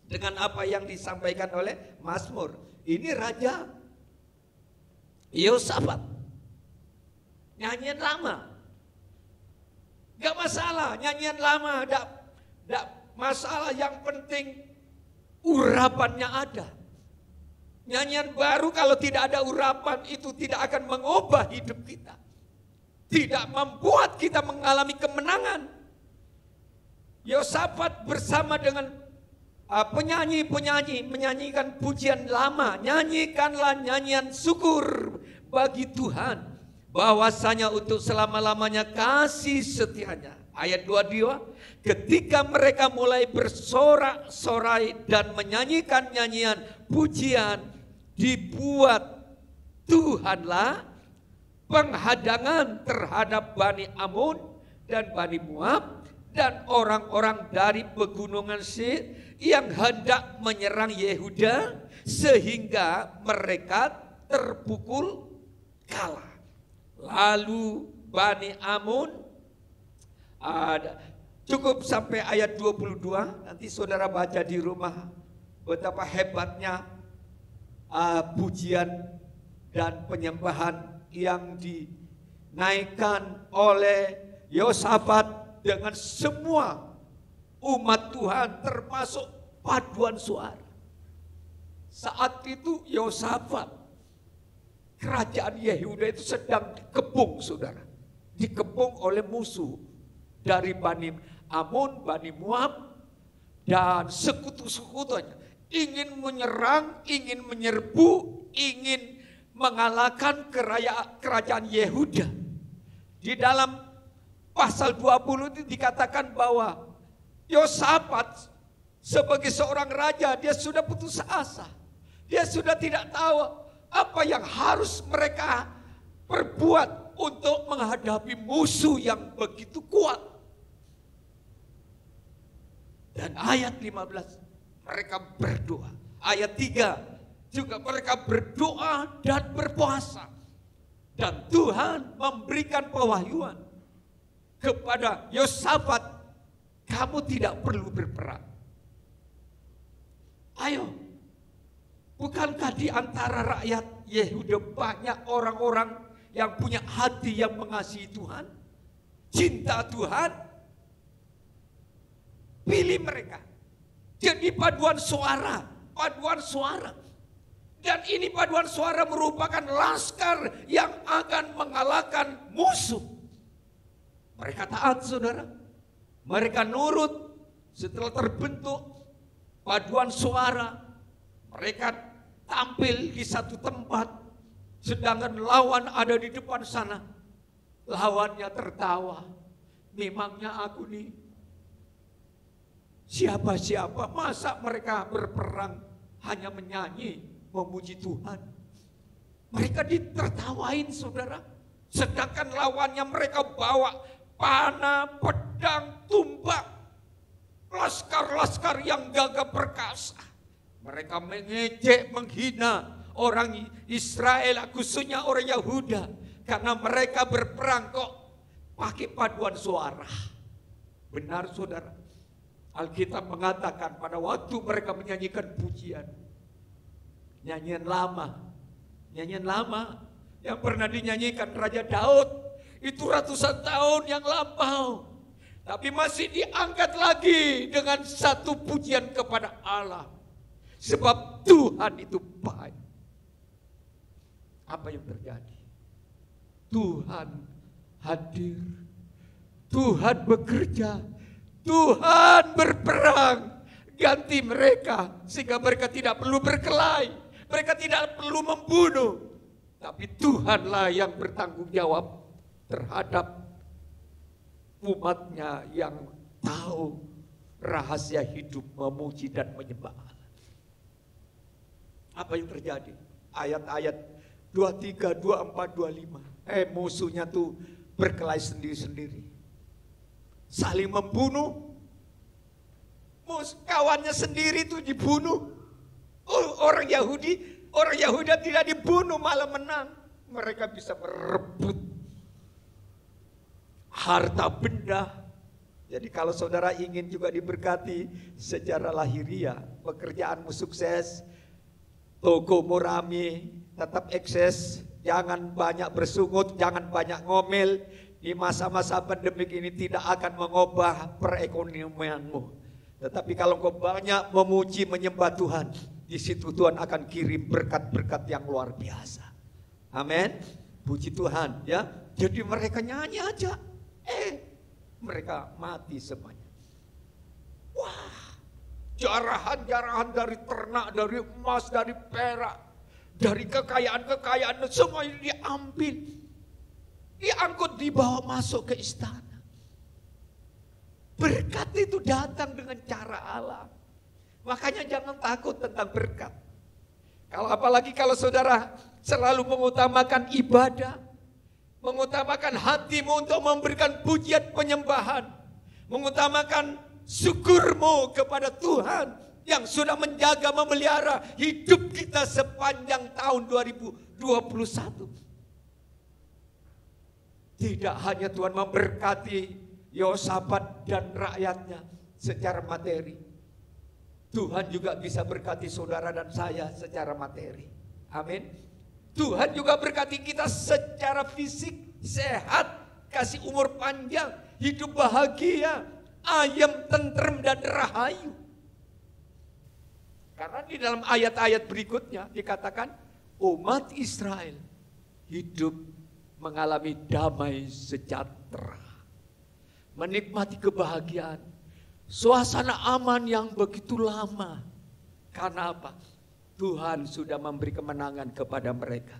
dengan apa yang disampaikan oleh Mazmur. Ini Raja Yehosafat, nyanyian lama, gak masalah, nyanyian lama, gak masalah, yang penting urapannya ada. Nyanyian baru kalau tidak ada urapan itu tidak akan mengubah hidup kita, tidak membuat kita mengalami kemenangan. Yehosafat bersama dengan penyanyi-penyanyi menyanyikan pujian lama, nyanyikanlah nyanyian syukur bagi Tuhan, bahwasanya untuk selama-lamanya kasih setianya. Ayat 22, ketika mereka mulai bersorak-sorai dan menyanyikan nyanyian pujian, dibuat Tuhanlah penghadangan terhadap Bani Amun dan Bani Moab dan orang-orang dari pegunungan Seir yang hendak menyerang Yehuda, sehingga mereka terpukul kalah. Lalu Bani Amun, cukup sampai ayat 22, nanti saudara baca di rumah betapa hebatnya pujian dan penyembahan yang dinaikkan oleh Yosafat dengan semua umat Tuhan, termasuk paduan suara. Saat itu Yosafat, kerajaan Yehuda itu sedang dikepung, saudara. Dikepung oleh musuh dari Bani Amun, Bani Moab, dan sekutu-sekutunya. Ingin menyerang, ingin menyerbu, ingin mengalahkan kerajaan Yehuda. Di dalam pasal 20 itu dikatakan bahwa Yosafat sebagai seorang raja, dia sudah putus asa. Dia sudah tidak tahu apa yang harus mereka perbuat untuk menghadapi musuh yang begitu kuat. Dan ayat 15 mereka berdoa. Ayat 3 juga mereka berdoa dan berpuasa. Dan Tuhan memberikan pewahyuan kepada Yosafat, kamu tidak perlu berperang. Ayo, bukankah di antara rakyat Yehuda banyak orang-orang yang punya hati yang mengasihi Tuhan, cinta Tuhan? Pilih mereka. Jadi paduan suara. Dan ini paduan suara merupakan laskar yang akan mengalahkan musuh. Mereka taat, saudara. Mereka nurut. Setelah terbentuk paduan suara, mereka tampil di satu tempat, sedangkan lawan ada di depan sana. Lawannya tertawa. Memangnya aku nih siapa-siapa, masa mereka berperang hanya menyanyi, memuji Tuhan. Mereka ditertawain, saudara. Sedangkan lawannya mereka bawa panah, pedang, tumbak, laskar-laskar yang gagah perkasa. Mereka mengejek, menghina orang Israel, khususnya orang Yahuda, karena mereka berperang kok pakai paduan suara. Benar, saudara. Alkitab mengatakan pada waktu mereka menyanyikan pujian, nyanyian lama yang pernah dinyanyikan Raja Daud, itu ratusan tahun yang lampau, tapi masih diangkat lagi dengan satu pujian kepada Allah, sebab Tuhan itu baik. Apa yang terjadi? Tuhan hadir, Tuhan bekerja, Tuhan berperang, ganti mereka, sehingga mereka tidak perlu berkelahi, mereka tidak perlu membunuh, tapi Tuhanlah yang bertanggung jawab terhadap umatnya yang tahu rahasia hidup, memuji dan menyembah Allah. Apa yang terjadi? Ayat-ayat 23, 24, 25. Musuhnya tuh berkelahi sendiri-sendiri, saling membunuh. Kawannya sendiri tuh dibunuh. Orang Yahuda tidak dibunuh, malah menang. Mereka bisa merebut harta benda. Jadi kalau saudara ingin juga diberkati secara lahiriah, pekerjaanmu sukses, tokomu rame, tetap eksis, jangan banyak bersungut, jangan banyak ngomel. Di masa-masa pandemik ini tidak akan mengubah perekonomianmu. Tetapi kalau kau banyak memuji, menyembah Tuhan, di situ Tuhan akan kirim berkat-berkat yang luar biasa. Amin. Puji Tuhan, ya. Jadi mereka nyanyi aja, mereka mati semuanya. Wah, Jarahan-jarahan dari ternak, dari emas, dari perak, dari kekayaan-kekayaan, semua ini diambil. Diangkut, dibawa masuk ke istana. Berkat itu datang dengan cara Allah. Makanya jangan takut tentang berkat. Apalagi kalau saudara selalu mengutamakan ibadah, mengutamakan hatimu untuk memberikan pujian penyembahan, mengutamakan syukurmu kepada Tuhan yang sudah menjaga, memelihara hidup kita sepanjang tahun 2021. Tidak hanya Tuhan memberkati Yehosafat dan rakyatnya secara materi, Tuhan juga bisa berkati saudara dan saya secara materi. Amin. Tuhan juga berkati kita secara fisik, sehat, kasih umur panjang, hidup bahagia, ayem, tentrem, dan rahayu. Karena di dalam ayat-ayat berikutnya dikatakan umat Israel hidup mengalami damai sejahtera, menikmati kebahagiaan, suasana aman yang begitu lama. Karena apa? Tuhan sudah memberi kemenangan kepada mereka.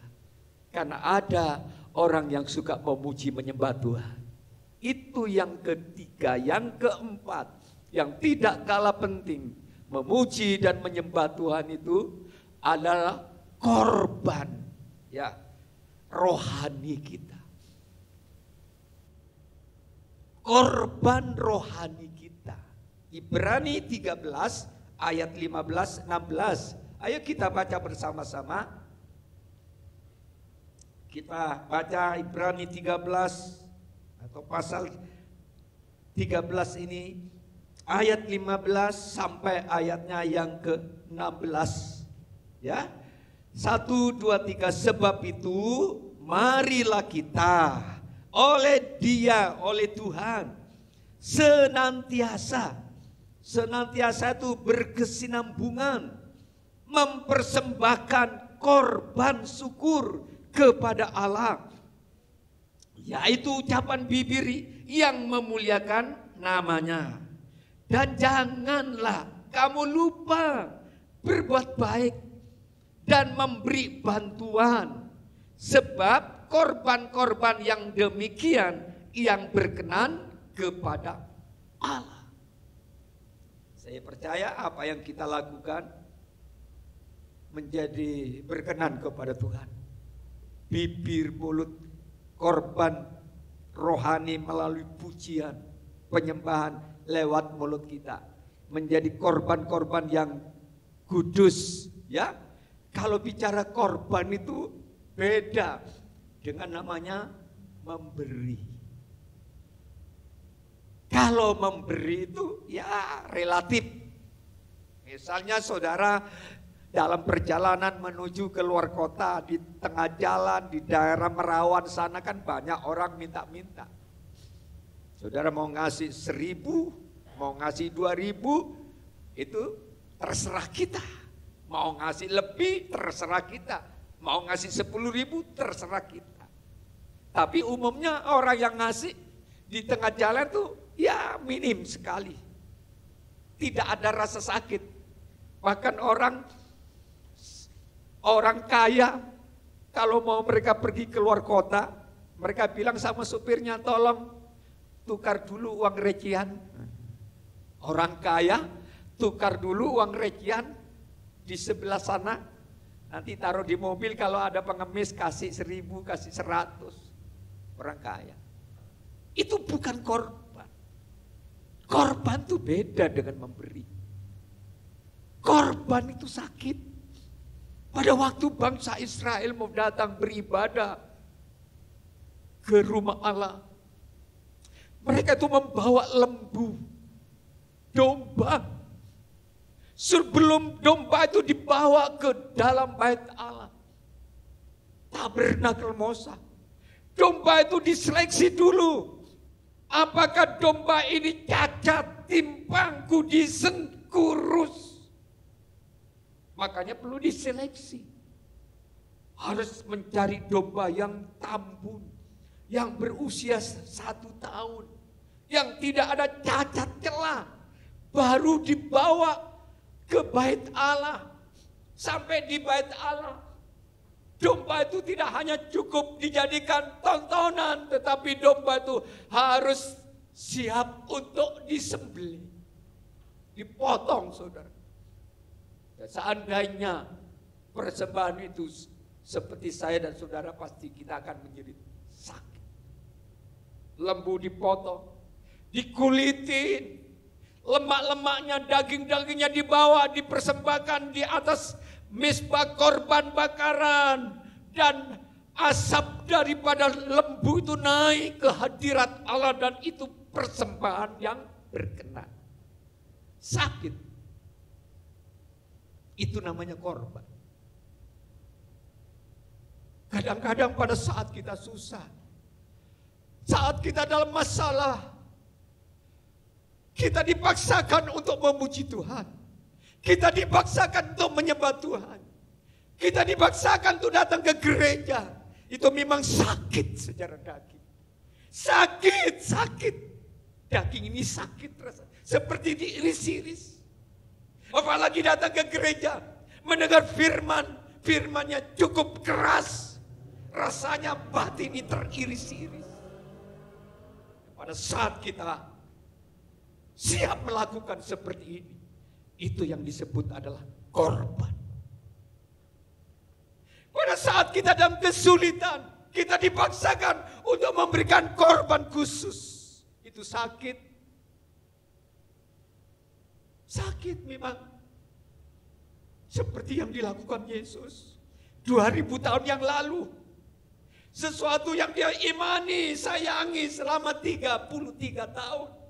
Karena ada orang yang suka memuji menyembah Tuhan. Itu yang ketiga. Yang keempat, yang tidak kalah penting, memuji dan menyembah Tuhan itu adalah korban, ya, rohani kita. Korban rohani kita. Ibrani 13 ayat 15-16. Ayo kita baca bersama-sama. Kita baca Ibrani 13 atau pasal 13 ini ayat 15 sampai ayatnya yang ke-16. Ya. 1, 2, 3. Sebab itu marilah kita oleh Dia, oleh Tuhan, senantiasa itu berkesinambungan mempersembahkan korban syukur kepada Allah, yaitu ucapan bibir yang memuliakan namanya. Dan janganlah kamu lupa berbuat baik dan memberi bantuan, sebab korban-korban yang demikian yang berkenan kepada Allah. Saya percaya apa yang kita lakukan menjadi berkenan kepada Tuhan. Bibir, mulut, korban rohani melalui pujian, penyembahan lewat mulut kita menjadi korban-korban yang kudus, ya. Kalau bicara korban itu beda dengan namanya memberi. Kalau memberi itu ya relatif. Misalnya saudara dalam perjalanan menuju ke luar kota, di tengah jalan, di daerah Merawan sana kan banyak orang minta-minta. Saudara mau ngasih 1.000, mau ngasih 2.000, itu terserah kita. Mau ngasih lebih, terserah kita. Mau ngasih 10.000, terserah kita. Tapi umumnya orang yang ngasih di tengah jalan tuh ya minim sekali. Tidak ada rasa sakit. Bahkan orang kaya kalau mau mereka pergi keluar kota, mereka bilang sama supirnya, tolong tukar dulu uang recehan. Orang kaya tukar dulu uang recehan di sebelah sana, nanti taruh di mobil, kalau ada pengemis kasih 1.000, kasih 100. Orang kaya. Itu bukan korban. Korban itu beda dengan memberi. Korban itu sakit. Pada waktu bangsa Israel mau datang beribadah ke rumah Allah, mereka itu membawa lembu, domba. Sebelum domba itu dibawa ke dalam bait Allah, tabernakel Mosa, domba itu diseleksi dulu. Apakah domba ini cacat, timpang, kudisen, kurus? Makanya perlu diseleksi. Harus mencari domba yang tambun, yang berusia 1 tahun, yang tidak ada cacat celah, baru dibawa ke bait Allah. Sampai di bait Allah, domba itu tidak hanya cukup dijadikan tontonan, tetapi domba itu harus siap untuk disembelih, dipotong, saudara. Dan seandainya persembahan itu seperti saya dan saudara, pasti kita akan menjadi sakit. Lembu dipotong, dikulitin, lemak-lemaknya, daging-dagingnya dibawa, dipersembahkan di atas misbah korban bakaran, dan asap daripada lembu itu naik ke hadirat Allah, dan itu persembahan yang berkenan. Sakit, itu namanya korban. Kadang-kadang pada saat kita susah, saat kita dalam masalah, kita dipaksakan untuk memuji Tuhan. Kita dipaksakan untuk menyembah Tuhan. Kita dipaksakan untuk datang ke gereja. Itu memang sakit secara daging. Sakit. Daging ini sakit rasanya. Seperti diiris-iris. Apalagi datang ke gereja, mendengar firman. Firmannya cukup keras. Rasanya batin ini teriris-iris. Pada saat kita siap melakukan seperti ini, itu yang disebut adalah korban. Pada saat kita dalam kesulitan, kita dipaksakan untuk memberikan korban khusus. Itu sakit. Sakit memang. Seperti yang dilakukan Yesus 2000 tahun yang lalu. Sesuatu yang dia imani, sayangi selama 33 tahun.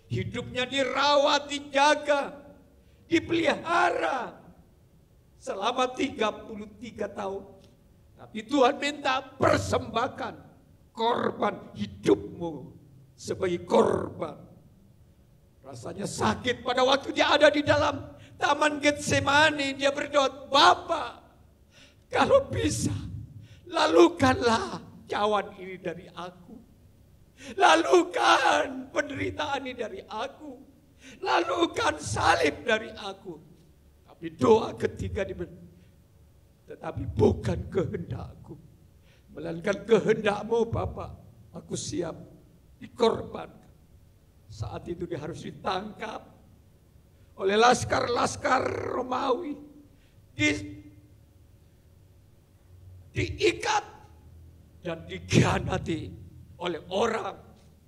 Hidupnya dirawat, dijaga, dipelihara selama 33 tahun. Tapi Tuhan minta persembahkan korban hidupmu sebagai korban. Rasanya sakit pada waktu dia ada di dalam Taman Getsemani. Dia berdoa, Bapa, kalau bisa, lalukanlah cawan ini dari aku. Lalukan penderitaan ini dari aku. Lalukan salib dari aku. Tapi doa ketika tetapi bukan kehendakku, melainkan kehendakmu Bapa. Aku siap dikorbankan. Saat itu dia harus ditangkap oleh laskar-laskar Romawi. Diikat dan dikhianati oleh orang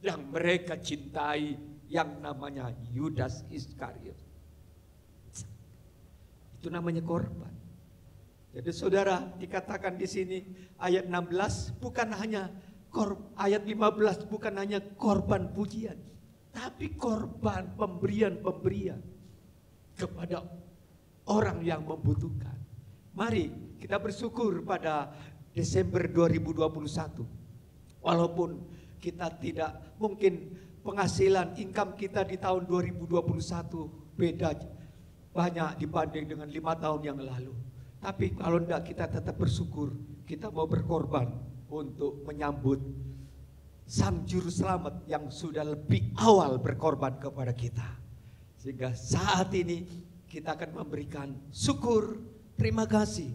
yang mereka cintai, yang namanya Yudas Iskariot. Itu namanya korban. Jadi saudara, dikatakan di sini ayat 16 bukan hanya ayat 15 bukan hanya korban pujian, tapi korban pemberian kepada orang yang membutuhkan. Mari kita bersyukur pada Desember 2021. Walaupun kita tidak mungkin penghasilan income kita di tahun 2021 beda banyak dibanding dengan 5 tahun yang lalu. Tapi kalau tidak, kita tetap bersyukur. Kita mau berkorban untuk menyambut Sang Juru Selamat yang sudah lebih awal berkorban kepada kita. Sehingga saat ini kita akan memberikan syukur, terima kasih.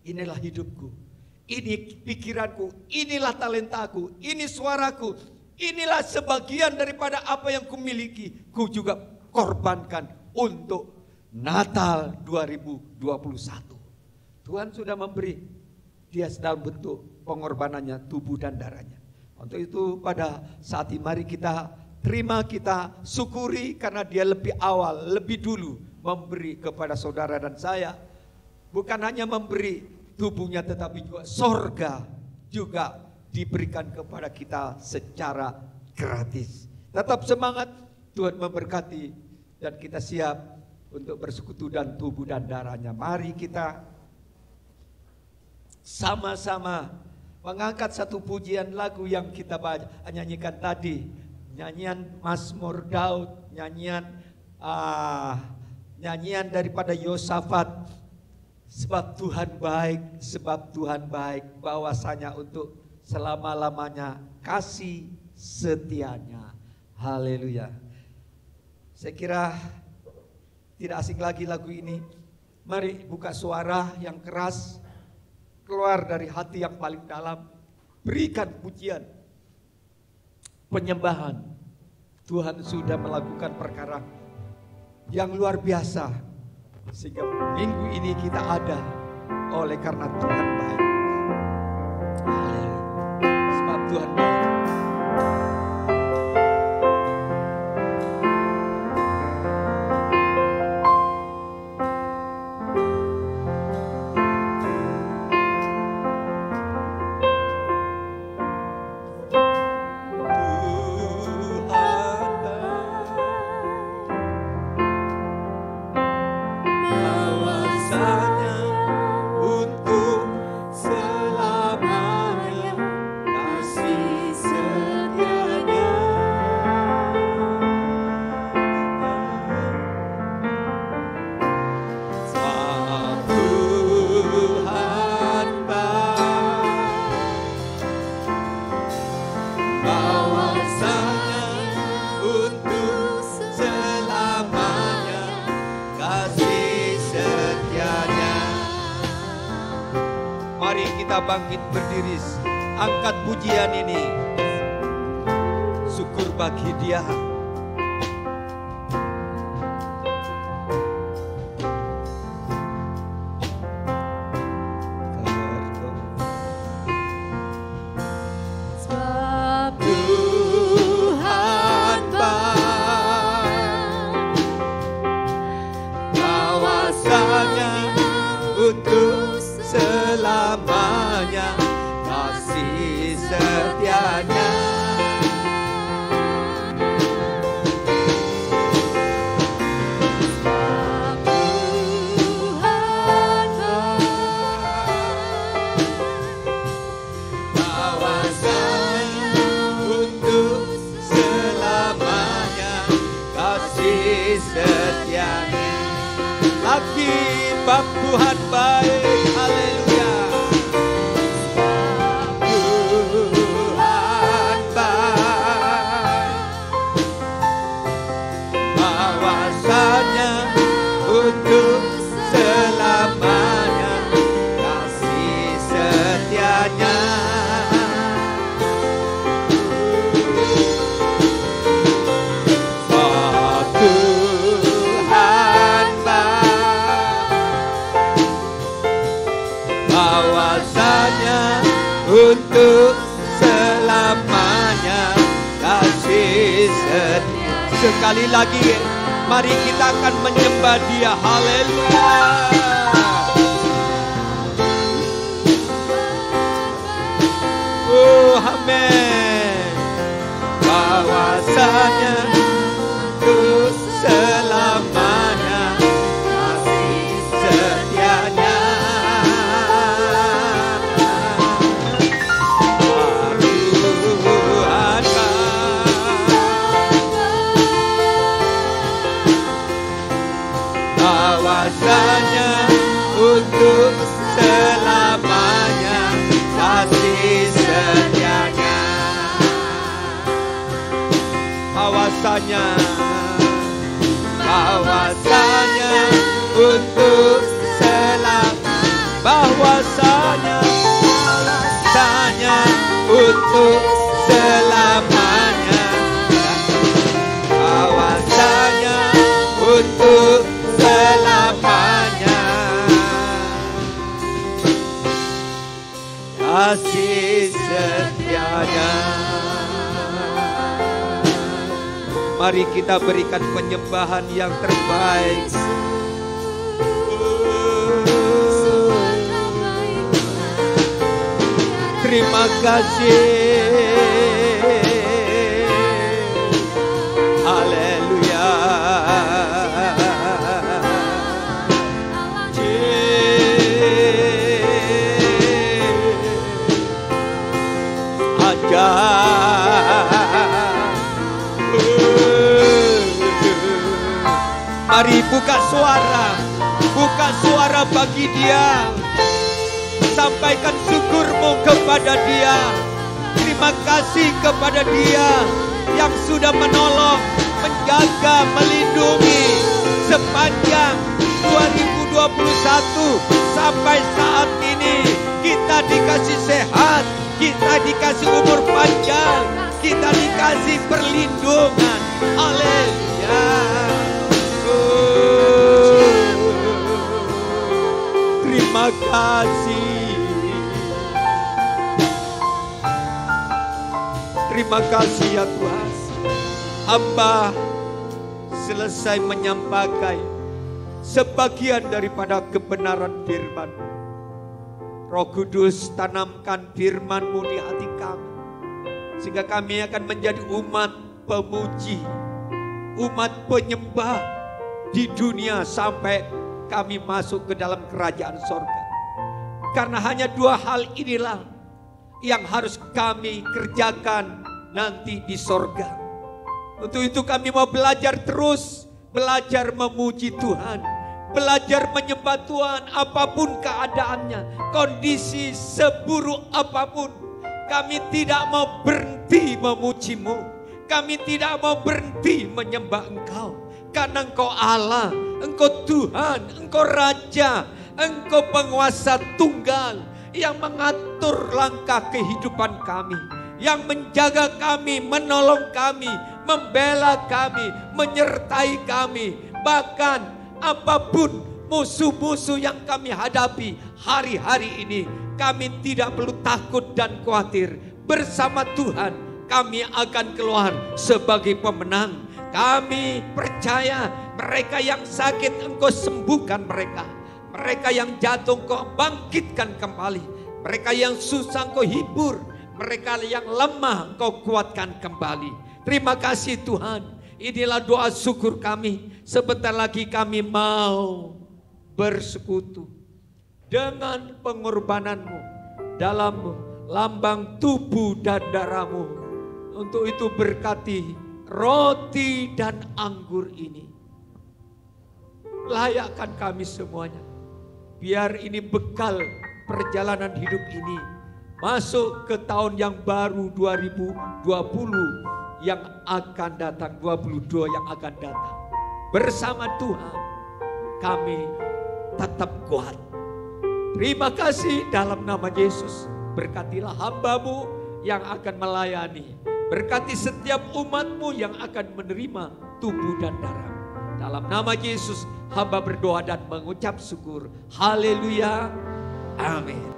Inilah hidupku. Ini pikiranku, inilah talentaku, ini suaraku, inilah sebagian daripada apa yang kumiliki. Ku juga korbankan untuk Natal 2021. Tuhan sudah memberi, dia dalam bentuk pengorbanannya, tubuh dan darahnya. Untuk itu pada saat ini mari kita terima, kita syukuri karena dia lebih awal, lebih dulu memberi kepada saudara dan saya. Bukan hanya memberi tubuhnya, tetapi juga sorga juga diberikan kepada kita secara gratis. Tetap semangat, Tuhan memberkati, dan kita siap untuk bersekutu dan tubuh dan darahnya. Mari kita sama-sama mengangkat satu pujian lagu yang kita nyanyikan tadi. Nyanyian Mazmur Daud, nyanyian daripada Yosafat. Sebab Tuhan baik, bahwasanya untuk selama-lamanya kasih setianya. Haleluya. Saya kira Tidak asing lagi lagu ini. Mari buka suara yang keras, keluar dari hati yang paling dalam. Berikan pujian, penyembahan. Tuhan sudah melakukan perkara yang luar biasa, sehingga minggu ini kita ada oleh karena Tuhan baik. Haleluya. Sebab Tuhan baik. Bangkit berdiri, angkat pujian ini. Syukur bagi Dia. Sebab Tuhan baik, bahwasanya untuk selamanya kasih setianya. sebab Tuhan baik, Bahwasanya untuk selamanya kasih setianya. Lagi bab Tuhan baik. Haleluya. Tuhan baik, bahwasanya untuk selamanya kasih setianya. Oh, Tuhan baik, bahwasanya untuk selamanya kasih setia. Sekali lagi, mari kita akan menyembah Dia. Haleluya. Oh, amin. Bahwasanya untuk selamanya kasih setianya. Bahwasanya untuk selamanya kasih setianya. Bahwasanya untuk selamanya. Bahwasanya untuk selamanya. Bahwasanya untuk selamanya kasih setianya. Mari kita berikan penyembahan yang terbaik. Terima kasih. Haleluya. Mari buka suara bagi Dia. Sampaikan syukurmu kepada Dia. Terima kasih kepada Dia yang sudah menolong, menjaga, melindungi sepanjang 2021 sampai saat ini kita dikasih sehat, kita dikasih umur panjang, kita dikasih perlindungan. Haleluya. Terima kasih. Terima kasih ya Tuhan. Hamba selesai menyampaikan sebagian daripada kebenaran firman. Roh Kudus, tanamkan firman-Mu di hati kami, sehingga kami akan menjadi umat pemuji, umat penyembah di dunia sampai kami masuk ke dalam kerajaan sorga. Karena hanya dua hal inilah yang harus kami kerjakan nanti di sorga. Untuk itu kami mau belajar terus, belajar memuji Tuhan, belajar menyembah Tuhan apapun keadaannya, kondisi seburuk apapun. Kami tidak mau berhenti memuji-Mu, kami tidak mau berhenti menyembah Engkau. Karena Engkau Allah, Engkau Tuhan, Engkau Raja, Engkau penguasa tunggal yang mengatur langkah kehidupan kami, yang menjaga kami, menolong kami, membela kami, menyertai kami. Bahkan apapun musuh-musuh yang kami hadapi hari-hari ini, kami tidak perlu takut dan khawatir. Bersama Tuhan kami akan keluar sebagai pemenang. Kami percaya mereka yang sakit Engkau sembuhkan mereka. Mereka yang jatuh Engkau bangkitkan kembali. Mereka yang susah Engkau hibur. Mereka yang lemah Engkau kuatkan kembali. Terima kasih Tuhan. Inilah doa syukur kami. Sebentar lagi kami mau bersekutu dengan pengorbanan-Mu dalam lambang tubuh dan darah-Mu. Untuk itu berkati roti dan anggur ini. Layakkan kami semuanya. Biar ini bekal perjalanan hidup ini. Masuk ke tahun yang baru 2020 yang akan datang, 22 yang akan datang. Bersama Tuhan kami tetap kuat. Terima kasih dalam nama Yesus. Berkatilah hamba-Mu yang akan melayani. Berkati setiap umat-Mu yang akan menerima tubuh dan darah. Dalam nama Yesus hamba berdoa dan mengucap syukur. Haleluya. Amin.